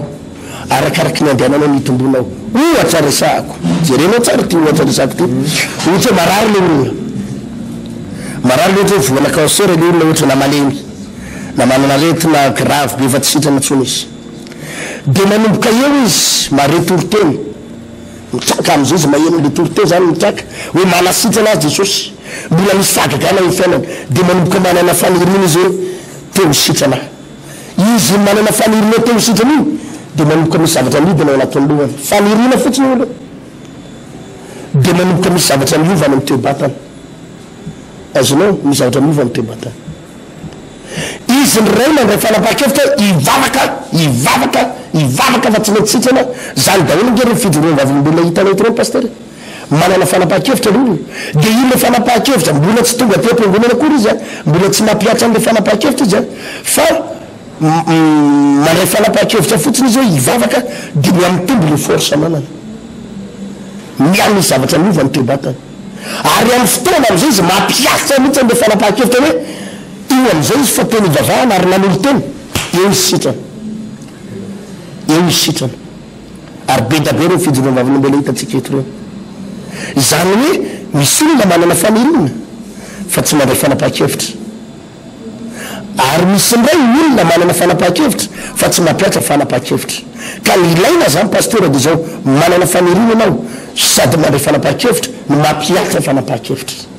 arakaraky ny andehananao no itombonao ohatra resako jerenao tsara ty ohatra resako ty ohatra hoe marary le olona marary le ohatra hoe voana cancer le olona ohatra na malemy na manana aretina grave be efa tsy sitrana tsony izy de manomboka eo izy maretoroteny mitraka am'izay izy maheno le torité zany mitraka hoe manasitra anazy jesosy mbola misagaga ana ny fiainana de manomboka manana fanirina izy hoe teo misitrana izy manana fanirina teo misitrana iny de manomboka misy zavatra midina ao anatin'ny lohany fanirina fotsiny olo de manomboka misy zavatra miovana amin'ny toe-batana azonao misy zavatra miova amin'ny toe-batana izy nyray mandray fanapaha-kevitra ivavaka fa tsy mety sitrana zany daholo ngery fidoroam-bavolombelona hitanao tro paster manana fanapaha-kevitra lolo de ino le fanapaha-kevitra mbola tsy tonga te-piangonana akory izy a mbola tsy mampiatra an'le fanapaha-kevitra izy a fa mandray fanapaha-kevitra fotsiny izy hoe ivavaka de miamitombo le force manana miamy misy zavatra miova ny toe-batana ary amin'ny fotoana am'izay izy mampiasa mihitsy an'le fanapaha-kevitra hoe io am'izay izy fa teny ivavahana ary nanolo teny eo izy sitrana ary be da be reo fijoroam-bavolombelona hitatsika eto reo zany hoe misy olona manana fanirina fa tsy mandray fanapaha-kevitra ary misy ndray olona manana fanapaha-kevitra fa tsy mampiatra fanapaha-kevitra ka ilaina zany paster de zao manana fanirina anao sady mandray fanapaha-kevitra no mampiatra fanapaha-kevitra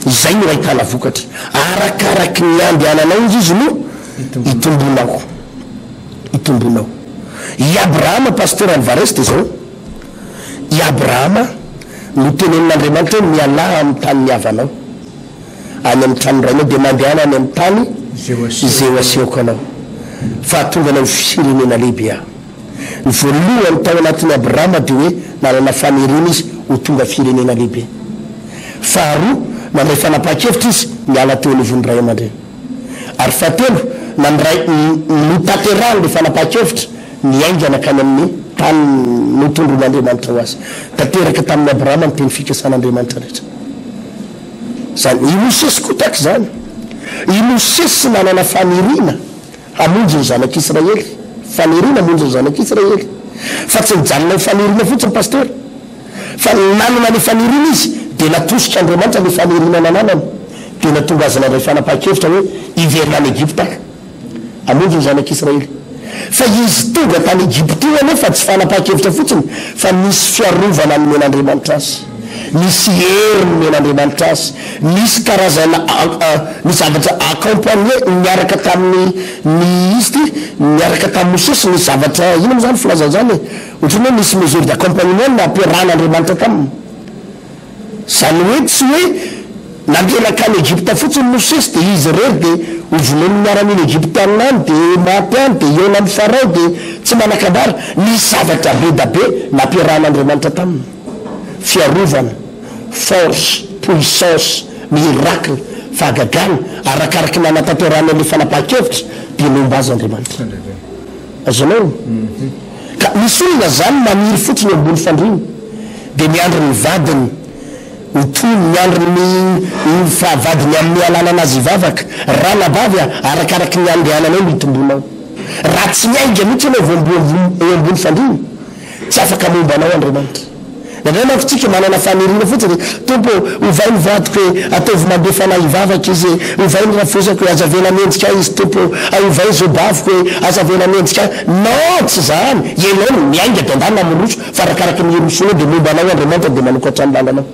izay no rahitana vokatra arakaraky ny andehananao izy izy no itombonao i abrahama paster alvares de zao i abrahama no tenen'andriamanitra hoe miala amin'ny tany niavanao any amin'ny trano rainao de mandehana any amin'ny tany izay ho aseoko anao fa tonga anao firenena lehibe a ny voalohany tao anatin'ny abrahama de hoe nanana fanirina izy ho tonga firenena lehibe faharoa mandray fanapaha-kevitra izy miala teo anivony ray aman-dreny ary fahatelo nandray notanterahany le fanapaha-kevitra niaingana kany amin'ny tany notondron'andriamanitra ho azy tanteraka tamin'ny abrahama ny teny fikasan'andriamanitra rehetra zany i mosesy kotaky zany i mosesy nanana fanirina hamonjy ny zanak'israely fanirina hamonjy ny zanak'israely fa tsy nijanona fanirina fotsiny paster fa nanana le fanirina izy de natosika andriamanitra le fanirina nananany de natonga azy nandray fanapaha-kevitra hoe iverina any Egypta hamonjy ny zanak'israely fa izy tonga tany Egypte io anefa tsy fanapaha-kevitra fotsiny fa misy fiarovana anomen'andriamanitra azy misy hery nomen'andriamanitra azy misy karazana ny zavatra accompagné miaraka tamin'ny izy ty miaraka tamin'ny mosesy ny zavatra ino mo zany filazana zany ohatrany hoe misy mesure d'accompagnement nampiarahan'andriamanitra taminy zany hoe tsy hoe nandelakany Egypte fotsiny mosesy de izy rery de ovoneny miara-miny Egypte aminany de maty any de ena amin'ny farao de tsy manakambara ny zavatra be da be nampiarahan'andriamanitra taminy fiarovana force puissance miracle fahagagana arakaraky nanatanterana le fanapaha-kevitra de nomba azy andriamanitra azonao ka misy olona zany maniry fotsiny ambony fandriny de miandro ny vadiny otony miandro ny fahavadiny amin'ny alana anazy ivavaka raha nabavy arakaraky ny andehananao no hitombonao raha tsy miainga mihitsy anao eo ambony fandriny tsy afaka momba anao andriamanitra nandray manko tsika manana fanirina fotsiny tompo ovay ny vadiko hoe ataovy mandeha fanahy ivavaka izy ovay ny rafosako hoe azavena mendrika izy tompo ovay zao baviko hoe azavena mendrika non tsy zany ianao miainga de andanina moroso fa arakaraky ny erosono de momba anao andriamanitra de manokatra ny lalanao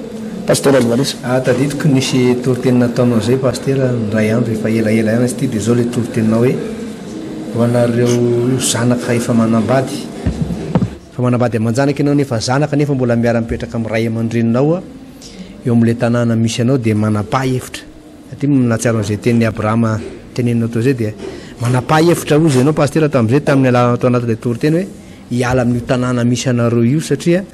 paster alvaresa taditiko nisy torotenina ataonao zay paster ray andro efa elaela ihany izy ty de zao le toroteninao hoe hoanareo zanaka efa manambady fa manambady aman-janaka ianao nefa zanaka nefa mbola miara-mipetraka amin'ny ray aman-dreninao eo amin'le tanàna misy anao de manapa-hevitra satria natsiaro an'izay tenin'ny abrahama teneninao tao zay de manapa-hevitra ozy ianao paster tam'izay tamin'ny alalana atao anatin'le toriteny hoe hiala amin'io tanàna misy anareo io satria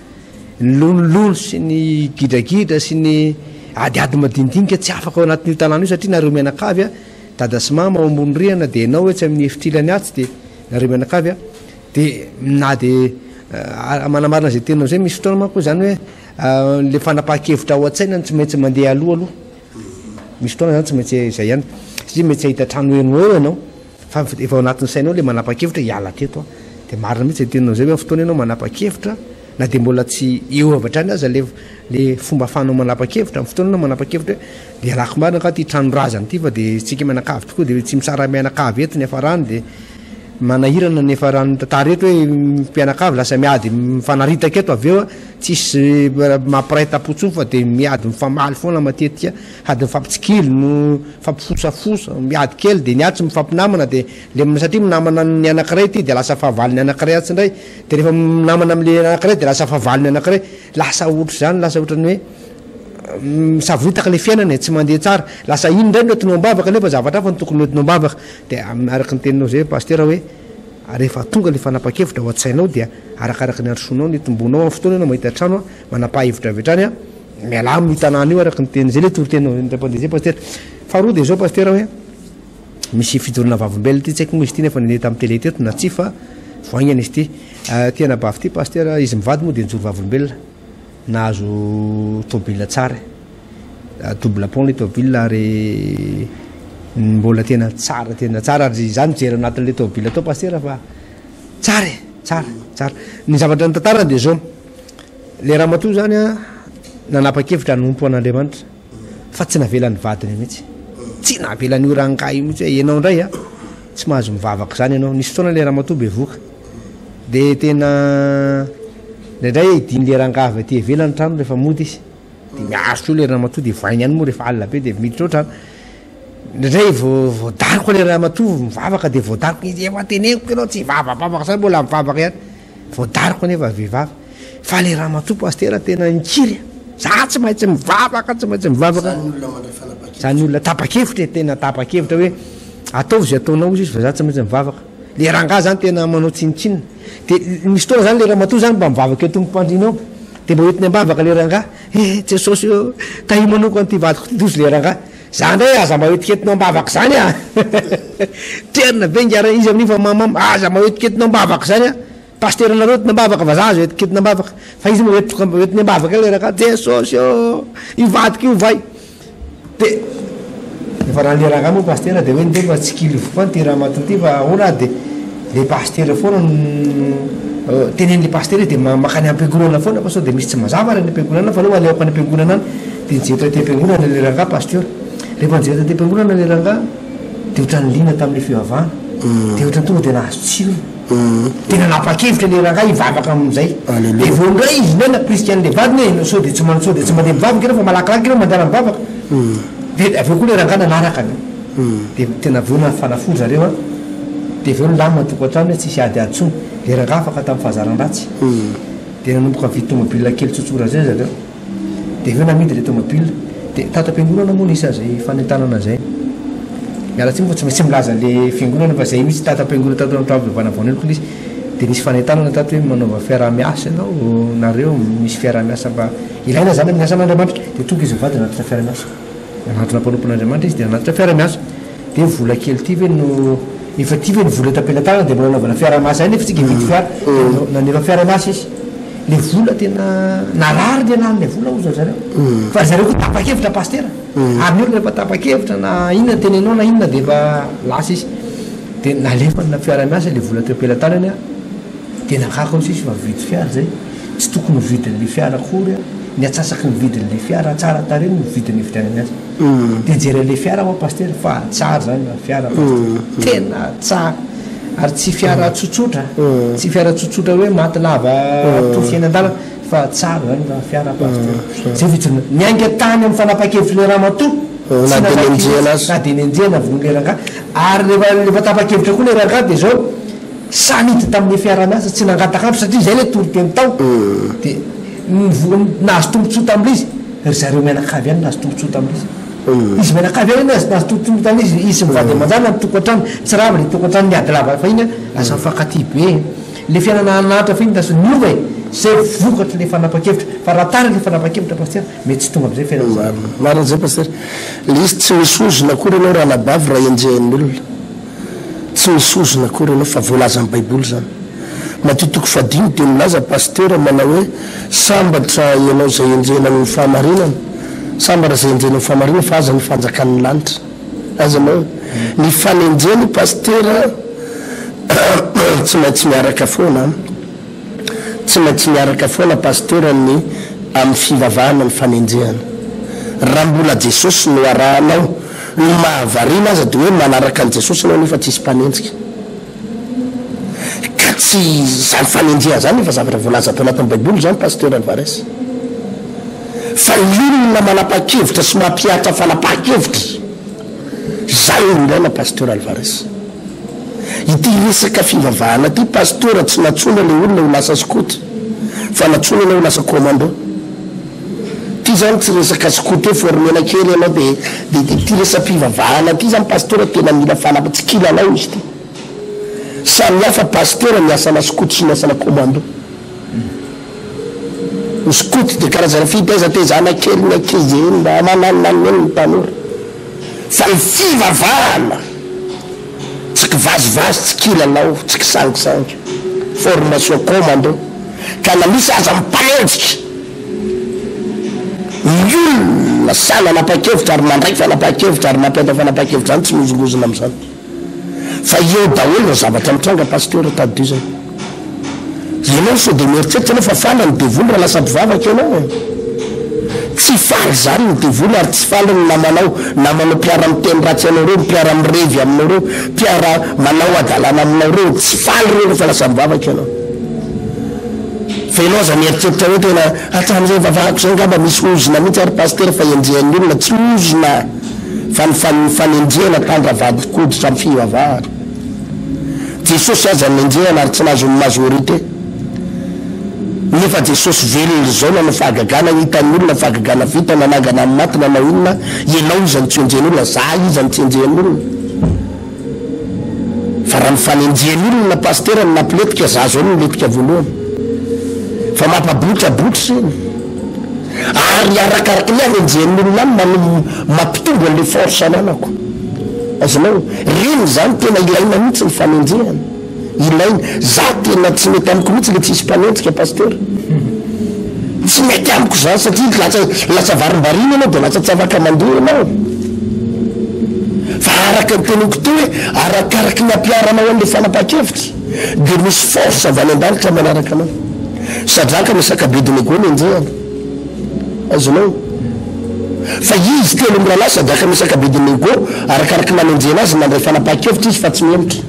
ny lonolono sy ny gidragidra sy ny adiady madinidinika tsy afaka ao anatin'io tanàna io satria nareo mianakavy a dada sy mama ao ambony rihana de ianao hoe tsy amin'ny efitrilany atsy de nareo mianakavy a de na de manamarina zay teninao zay misy fotoana manko zany hoe le fanapaha-kevitra ao an-tsaina tsy maintsy mandeha aloha misy fotoana zany tsy maintsy zay ihany satria maintsy ahita trano eno eo ianao fa efa ao anatin'ny sainao le manapa-kevitra hiala teto de marina mihitsy zay teninao zay hoe fotoana ianao manapa-kevitra na de mbola tsy eo avatrany aza le fomba afanao manapa-kevitra fotoana anao manapa-kevitra de alako marina ka ty trano razany ty fa de tsika mianakavy tokoa de tsy misara mianakavy eto ny afarany de manahirana nefa rano tantara eto hoe mpianakavy lasa miady mifanaritaky eto avy eo tsisy mampiray-tapotsony fa de miady mifamaly foana matetika hady mifampitsikily no fampifosafosa miady kely de niady tsy mifampinamana de le satria minamana ny anankiray ty de lasa fahavaliny anankiray atsy indray de rehefa minamana am'le anankiray de lasa fahavaliny anankiray lasa ohatra zany lasa ohatrany hoe savitaka le fiainana tsy mandeha tsara lasa iny ndray no entinao mbavaka nefa zavatra fa ny tokony entinao mbavaka de araky ny teninao zay pasteur hoe rehefa tonga le fanapa-kevitra ao an-tsainao dia arakaraky ny androsonao ny tombonao amin'ny fotoana anao mahita trano manapa-hevitra avy hatrany miala amin'ny tanàna io araky ny teny zay le torotenao ndray pasteur faharoa de zao pasteur hoe misy fijorona vavim-belona ty tsy haiko moa izy ty nefa nandeha tamin'ny télé teto na tsy fa voaingana izy ty tena bavy ty pasteur izy mivady moa de nijoro vavim-belona nahazo tôbila tsara double pont le tôbila ary mbola tena tsara ary zany mijery anatin'le tôbila tao pasteur fa tsara ny zavatra ny tantara de zao le raha matoa zany nanapa-kevitra nompo an'Andriamanitra fa tsy navelany vadiny mihitsy tsy navelany io rangahy mihitsy hoe ianao indray tsy mahazo mivavaka zany ianao nisy fotoana le raha matoa be voka de tena ndraindray idiny le rangavy aty ivelany trano rehefa mody izy de miazo teo le raha matoa de vainy any moa rehefa alina be de miditra ao trano ndraindray voadariko le raha matoa mivavaka de voadariko izy efa teneniko ianao tsy vavavavaka zany mbola mivavaka ihany voadariko nefa vehivavy fa le raha matoa pasteur tena inkiry za tsy maintsy mivavaka zany olona tapa-kevitra tena tapa-kevitra hoe ataovy zay ataonao izy fa za tsy maintsy mivavaka le rangahy zany tena manao tsinitsinina de misy fotoana zany le raha matoa zany mba mivavaka eo tompom-pandrinao de mba hoetiny ambavaka le rangahy jesosy eo tahimanoko an'ity vadiko dozy le rangahy za ndray aza mahoetiketinao mbavaka zany terina be ngara izy amin'iny fa mamama aza mahoetiketinao mbavaka zany pasteur nareo tina mbavaka fa za azo etiketina mbavaka fa izy hoetiny mbavaka le rangahy jesosy eo ivadika io vai de efa raha le rangahy moa pasteur de hoe ndefa tsikily vokoa ty raha maton'ity fa ona de le pasteur foana tenen'le pasteur de makany am-piangonana foana fa sao de misy tsy mazava reny am-piangonana fa aloha aleoko any am-piangonana any de nijery ty am-piangonana le rangahy pasteur rehefa nijery ty am-piangonana le rangahy de ohatrany lina tamin'le fivavahana de ohatrany tonga de nahazo tsiro tena napa-kevitra le rangahy ivavaka am'izay de vo ndray izy nena kristiany le vadiny sao de tsy mandeha mivavaka ena fa malakilaky ena mandeha mivavaka de aveo koa le rangahy nanaraka de tena veona fanafody zareo de veo lamina tokantrano tsisy ady adsony le rangahy afaka tamin'ny fahazaran-dratsy de nanomboka vidy tomobile kely tsotsora zay zareo de veo namidy le tomobile de tato am-piangonana moa nisa zay fanentanana zay mialatsy moa fa tsy maintsy milaza le fiangonana fa zay misy tato am-piangonana tato amin'ny trano voneniko izy de nisy fanentanana tato hoe manaova fiarah-miasa ianao nareo misy fiarah-miasa mba ilaina zany amin'ny asan'Andriamanitra de tonga izy mivady anatitra fiarah-miasa anatona mpanompon'Andriamanitra izy de anatitra fiarah-miasa de vola kely ty ve no efa ty ve ny vola tapelatana de mbola naovana fiarah-miasa iny efa tsika vidy fiara nanefa fiarah-miasa izy le vola tena narary le ananyle vola oza zareo fa zareo koa tapa-kevitra pasteur ary ny olona rehefa tapa-kevitra na inona tenenao na inona de efa lasa izy de nalefa na fiarah-miasa le vola tapelatana de nangako izy fa vidy fiara zay tsy tokony vidin'le fiara kory ny atsasaky ny vidin'le fiara tsara tare no vidin'ny fidianany azy de jeren'le fiara hoa pasteur fa tsara zany fiara tena tsara ary tsy fiara tsotsotra tsy fiara tsotsotra hoe maty lava tosy eny an-dalana fa tsara zany raha fiara pasteur zay vitsina niainga tany amin'ny fanapa-kevitra le raha matoa na de nenjena vonle rangahy ary rehefa tapa-kevitra koa le rangahy de zao samity tamin'le fiara-miasa tsy nangataka satria zay le toro-teny tao de nahazo tombotsoa tam'le izy ry zareo mianakavy any nahazo tombotsoa tam'le izy mianakavy any nahazo tombotsoa tam'le izy izy mivady aman-jany amin'ny tokantrano tsy rava le tokantrano miady lava fa iny lasa mifankaty be le fiainana anahatra fa iny lasa niova zay vokatra le fanapa-kevitra fa raha tara le fanapa-kevitra pasteur mety tsy tonga am'izay fiainana maran'izay pasteur le izy tsy misy ozona akory ianao raha nabavy raha enjehan'ny olona tsy misy ozona akory ianao fa voalaza amin'ny baiboly zany matitoko fadiny de milaza pasteur manao hoe sambatra ianao zay enjena ny fahamarinana sambatra zay enjena ny fahamarinana fa aza ny fanjakan'ny lanitra azanao ny fanenjeny pasteur tsy maintsy miaraka foana tsy maintsy miaraka foana pasteur ny amin'ny fivavahana ny fanenjehana raha mbola jesosy no arahanao no mahavarina aza de hoe manaraka an' jesosy anao nefa tsisy mpanenjika tsy zany fanenjea zany fa zavatra voalaza atao anatin'ny baiboly zany pasteur Alvarez fa olona manapa-kevitra sy mampiatra fanapa-kevitra zay olaina pasteur Alvarez ity resaka fivavahana ty pasteur tsy natsona le olona ho lasa skoty fa natsona le ho lasa commando ty zany tsy resaka skoty formena kely anao de ty resam-pivavahana ty zany pasteur tena mila tsy kilanao izy ty samy hafa pasteur miasana skoty sy miasana commando ny skoty de karazana fitaizatezana kely ny ankizy eny mba mananonanony eny ny tanora fa ny fivavahana tsy kivazivazy tsy kilanao tsy kisangisangy formation commando ka na misy aza mipanenjika ny olona sana nanapa-kevitra ary mandraiky fanapa-kevitra ary mampiata fanapa-kevitra zany tsy mozongozona am'zany fa eo daholo no zavatra mitranga pasteur tady zay ianao so de mieritseritra anao fa fala ny devoly raha lasa mpivavaka ianao tsy faly zany ny devoly ary tsy faly ny namanao mpiara miteny ratsy anao reo mpiara mirevy aminao reo mpiara manao adalana aminao reo tsy faly reo rehefa lasa mivavaka ianao fa ianao za mieritseritra hoe tena atram'izay vavahako zay ngamba misy ozona mihitsy ary pasteur fa enjehan'ny olona tsy ozona fanenjehana tandra vadikoditra amin'ny fivavahana jesosy aza nenjehana ary tsy nazo ny majorité nefa jesosy velona zao nanao fahagagana hitan'ny olona fahagagana vita nanangana amin'ny maty nanao inona ianao izany tsy enjehan'olona za izany tsy enjehan'olona fa raha mifanenjehan'ny olona pasteur ny nampiletika za zao no miletika voalohany fa mampabotrabotra iny ary arakaraky ny anenjehan'ny olona any mampitombo an'le force ananako azonao reny zany tena ilaina mihitsy ny fanenjehana ilaina za tena tsy mety amiko mihitsy le tsisy mpanenjika pasteur tsy mety amiko zany satria lasa varimbarina anao de lasa tsy afaka mandeha anao fa araka ny teniko to hoe arakaraky ny ampiaranao an'le fanapa-kevitra de misy force avy any an-danitra manaraka anao sadraka misakabedinego nenjehana azonao fa izy telo mirala sadraka misakabedinego arakaraky manenjehana azy nandray fanapa-kevitra izy fa tsy miemitra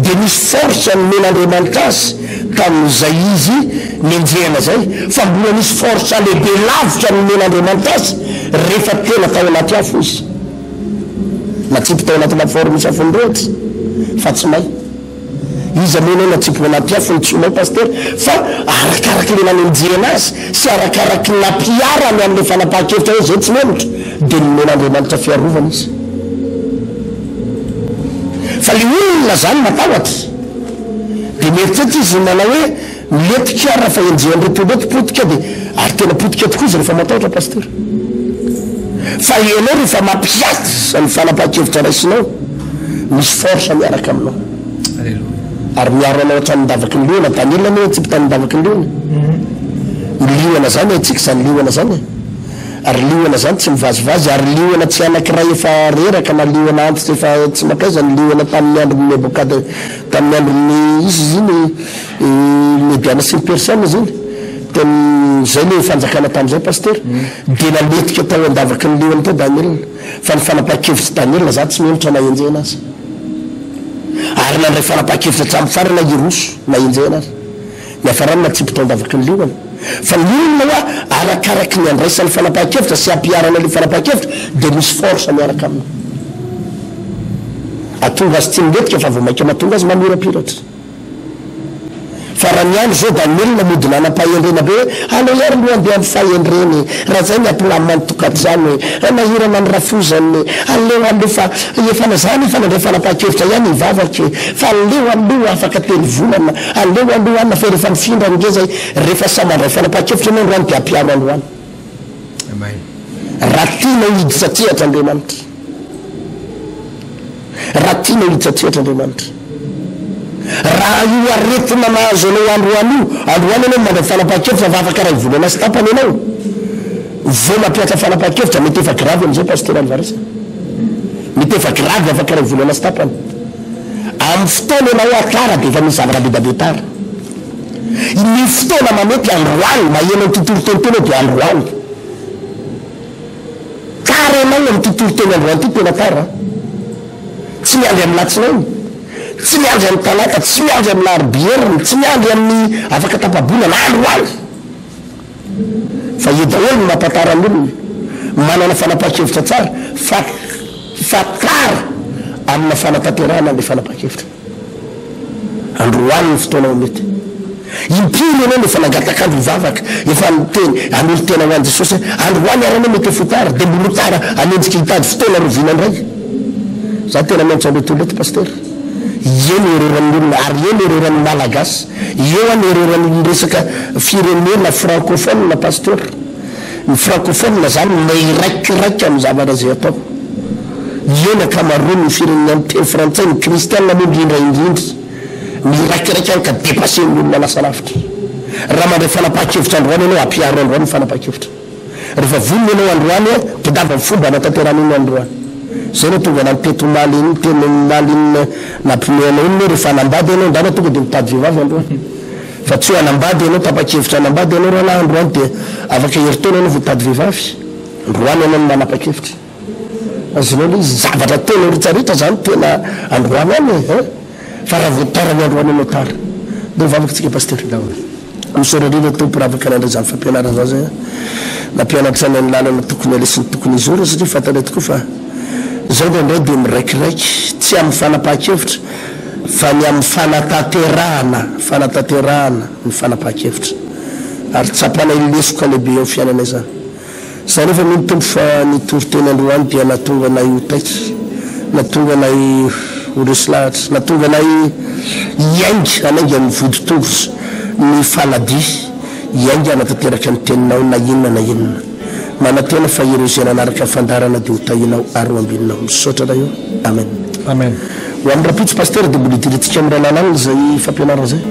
de misy force ny men'andriamanitra azy tamin'izay izy nenjehana zay fa mbola misy force lehibe lavitra ny men'andriamanitra azy rehefa tena tao anaty afo izy natsipy tao anaty lafaoro misy afondrehatra fa tsy may izy amena natsipy anaty afo nitsonao pasteur fa arakaraky le nanenjehana azy sy arakaraky nampiarany am'le fanapa-kevitra hoe zay tsy memitra de ny men'andriamanitra fiarovana izy fa le olona zany matahotra de mieritsetra izy manao hoe miletika raha fa enjehan'retomety potika de ary tena potika tokoa izy rehefa matahotra pasteur fa ianao rehefa mampiasa ny fanapa-kevitra raisinao misy force miaraka aminao ary miaro anao hatrany midavaky ny liona tanilona moa tsy mpitany midavaky ny liona ny liona zany atsika zany liona zany ary liona zany tsy mivazivazy ary liona tsy anankiray efa reraka na liona antitra efa tsy makaiza ny liona tamin'ny andron'ny abokady tamin'ny andron'ny izy ziny médiana sy personne ziny teny zay le fanjakana tamin'izay pasteur de naletika tao andavaky ny liona tao Daniel fa ny fanapa-kevitra Daniel za tsy memitra naenjehana azy ary nandray fanapa-kevitra hatramin'ny farana iroso naenjehana azy ny afarany natsipy tao andavaky ny liona fa ny olona hoa arakaraky ny andraisan'ny fanapa-kevitra sy ampiarana le fanapa-kevitra de misy force miaraka amina atonga azy tsy miletika fa vao maika matonga azy mamirapiratra fa raha ny andro zao Daniel namodina anampahendrena be hoe aleo ary no andeha amin'ny fahendreny raha zay ny ampilamina ny tokatrano hoe nahirana ny rafozany aleo fa efana zany efa nandray fanapa-kevitra ihany ivavaky fa aleo afaka teny volana aleo anina fa rehefa mifindra ngezay rehefa samandray fanapa-kevitra anao androany de ampiaro androany raha tiana hiditra atrehatra Andriamanitra raha tiana hiditra atrehatra Andriamanitra raha io aretina mahazo anao androany anao mandray fanapa-kevitra fa afaka raha volana sy tapany anao vo mampiatra fanapa-kevitra mety efa gravy am'izay pasteur Alvarez mety efa gravy afaka raha volana sy tapany amin'ny fotoana anao atara de efa misy zavatra-be tara ny fotoana mamety androany mahenao tontolo tentena de androany tara anao amin'ny tontolo tena androany ty tena tara tsy miandry amin'ny latsinao tsy miandry amin'ny talata tsy miandry amin'ny larobieriny tsy miandry amin'ny afaka tapabola na androany fa io daholo no mampatara n'olony manana fanapaha-kevitra tsara fa tara amina fanatanterahana le fanapaha-kevitra androany ny fotoana ao mety impilo anao efa nangatakandro ivavaka efa niteny an'olo tena ho an' Jesosy androany aranao mety efotara dia mbolo tara anenjika hitady fotoana rovina ndray za tena maintsy androtolo eto paster eo ny ereran'ny olona ary eo ny ereran'ny malagasy eo any ereran'ny resaka firenena francophone na pasteur ny francophone zany mairaikiraiky amin'ny zavatra zay atao eo ny akamarony ny firenena amin'ny teny frantsay ny kristianina moa indrindraindrindry miraikiraiky any ka dépassé ny olona lasa lavitra raha mandray fanapaha-kevitra androany anao ampiaro androany ny fanapaha-kevitra rehefa voniny anao androany dia dava fomba natanteran'iny androany zay no tonga na miteto maly iny teny maly iny nampimeanao iny rehefa anambady anao ndana tonga dia mitady vehivavy androany fa tsy ho anambady anao tapa-kevitra anambady anao raha lahy androany dia afaka heritaona anao votady vehivavy androany anao no manapa-kevitra azonao le izy zavatra tena ritsaritra zany tena androany any fa raha voatara ny androany anao tara dia mivavakantsika paster misorarina tompo raha afaka nandray zany fampianarana zao zay nampianatra ny any lalana tokony alesiny tokony izoro satria fantany tokoa fa zao dia indray dia miraikiraiky tsy amin'ny fanapaha-kevitra fa ny amin'ny fanatanterahana ny fanapaha-kevitra ary tsapana ilesoko lehibe eo fiainanay zany za nefa mino tompo fa nitoroteny androany dia natonga nay ho taitra natonga nay ho resy lahatra natonga nay iainga anainga ny vodi-tongotra ny faladi iainga anatanteraka ny teninao na inona manatena fa ireo zay nanaraka fandarana dia ho tahinao ary ambinao misaotra raha io amen amen ho amin'ny rapitso paster dia mbola idirentsika amin'ny rahalalana zay fampianarana zay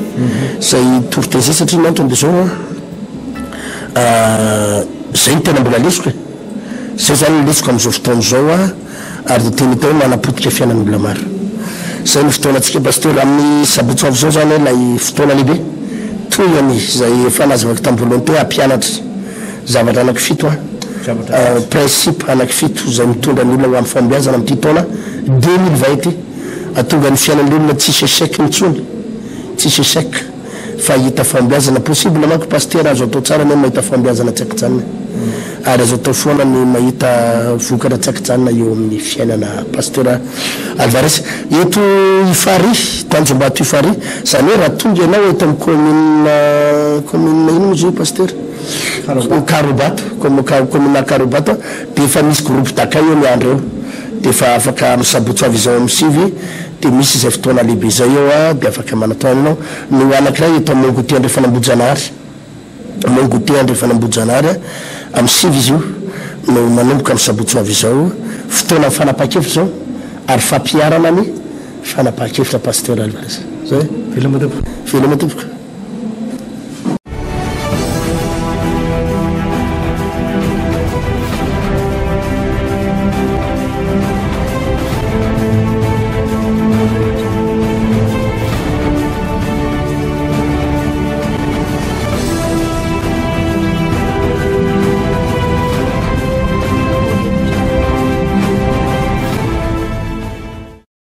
zay toroteny zay satria nantrony dia zao zay ny tena mbola lesoko zay zany lesoko amin'izao fotoana zao ary dia teny tao manapotika fiainan'ny olona maro zay ny fotoanantsika paster amin'ny sabotsy avy zao zany lay fotoana lehibe toyany zay efa nazavaka tamin'ny volonté hampianatra zavatra anankifito principe anankifito zay mitondra ny olona ho amin'ny fambeazana amin'ity taona 2020 atonga ny fiainan'ny olona tsisy échec mitsony tsisy échec fa hita fambeazana possible manko paster azo atao tsara ny mahita fambeazana tsy akijanona ary azo atao foana ny mahita vokatra tsy akijanona eo amin'ny fiainana paster Alvarez eto Ifary Tanjombato Ifary zany hoe raha tonga ianao eto amin'ny commune ino moa paster Karobato commune Karobato dia efa misy groupe takay eo miandro eo dia efa afaka misabotsy avy izao amin'ny sivy dia misy izay fotoana lehibe zay eo dia afaka manataonanao no anankiray eto amin'ny Mongoté andre fanambojanahary Mongoté andre fanambojanahary amin'ny sivy izy io no manomboka misabotsy avy izao fotoana amin'ny fanapaha-kevitra zao ary fampiarana ny fanapaha-kevitra paster Alvarez zay veloma tompoka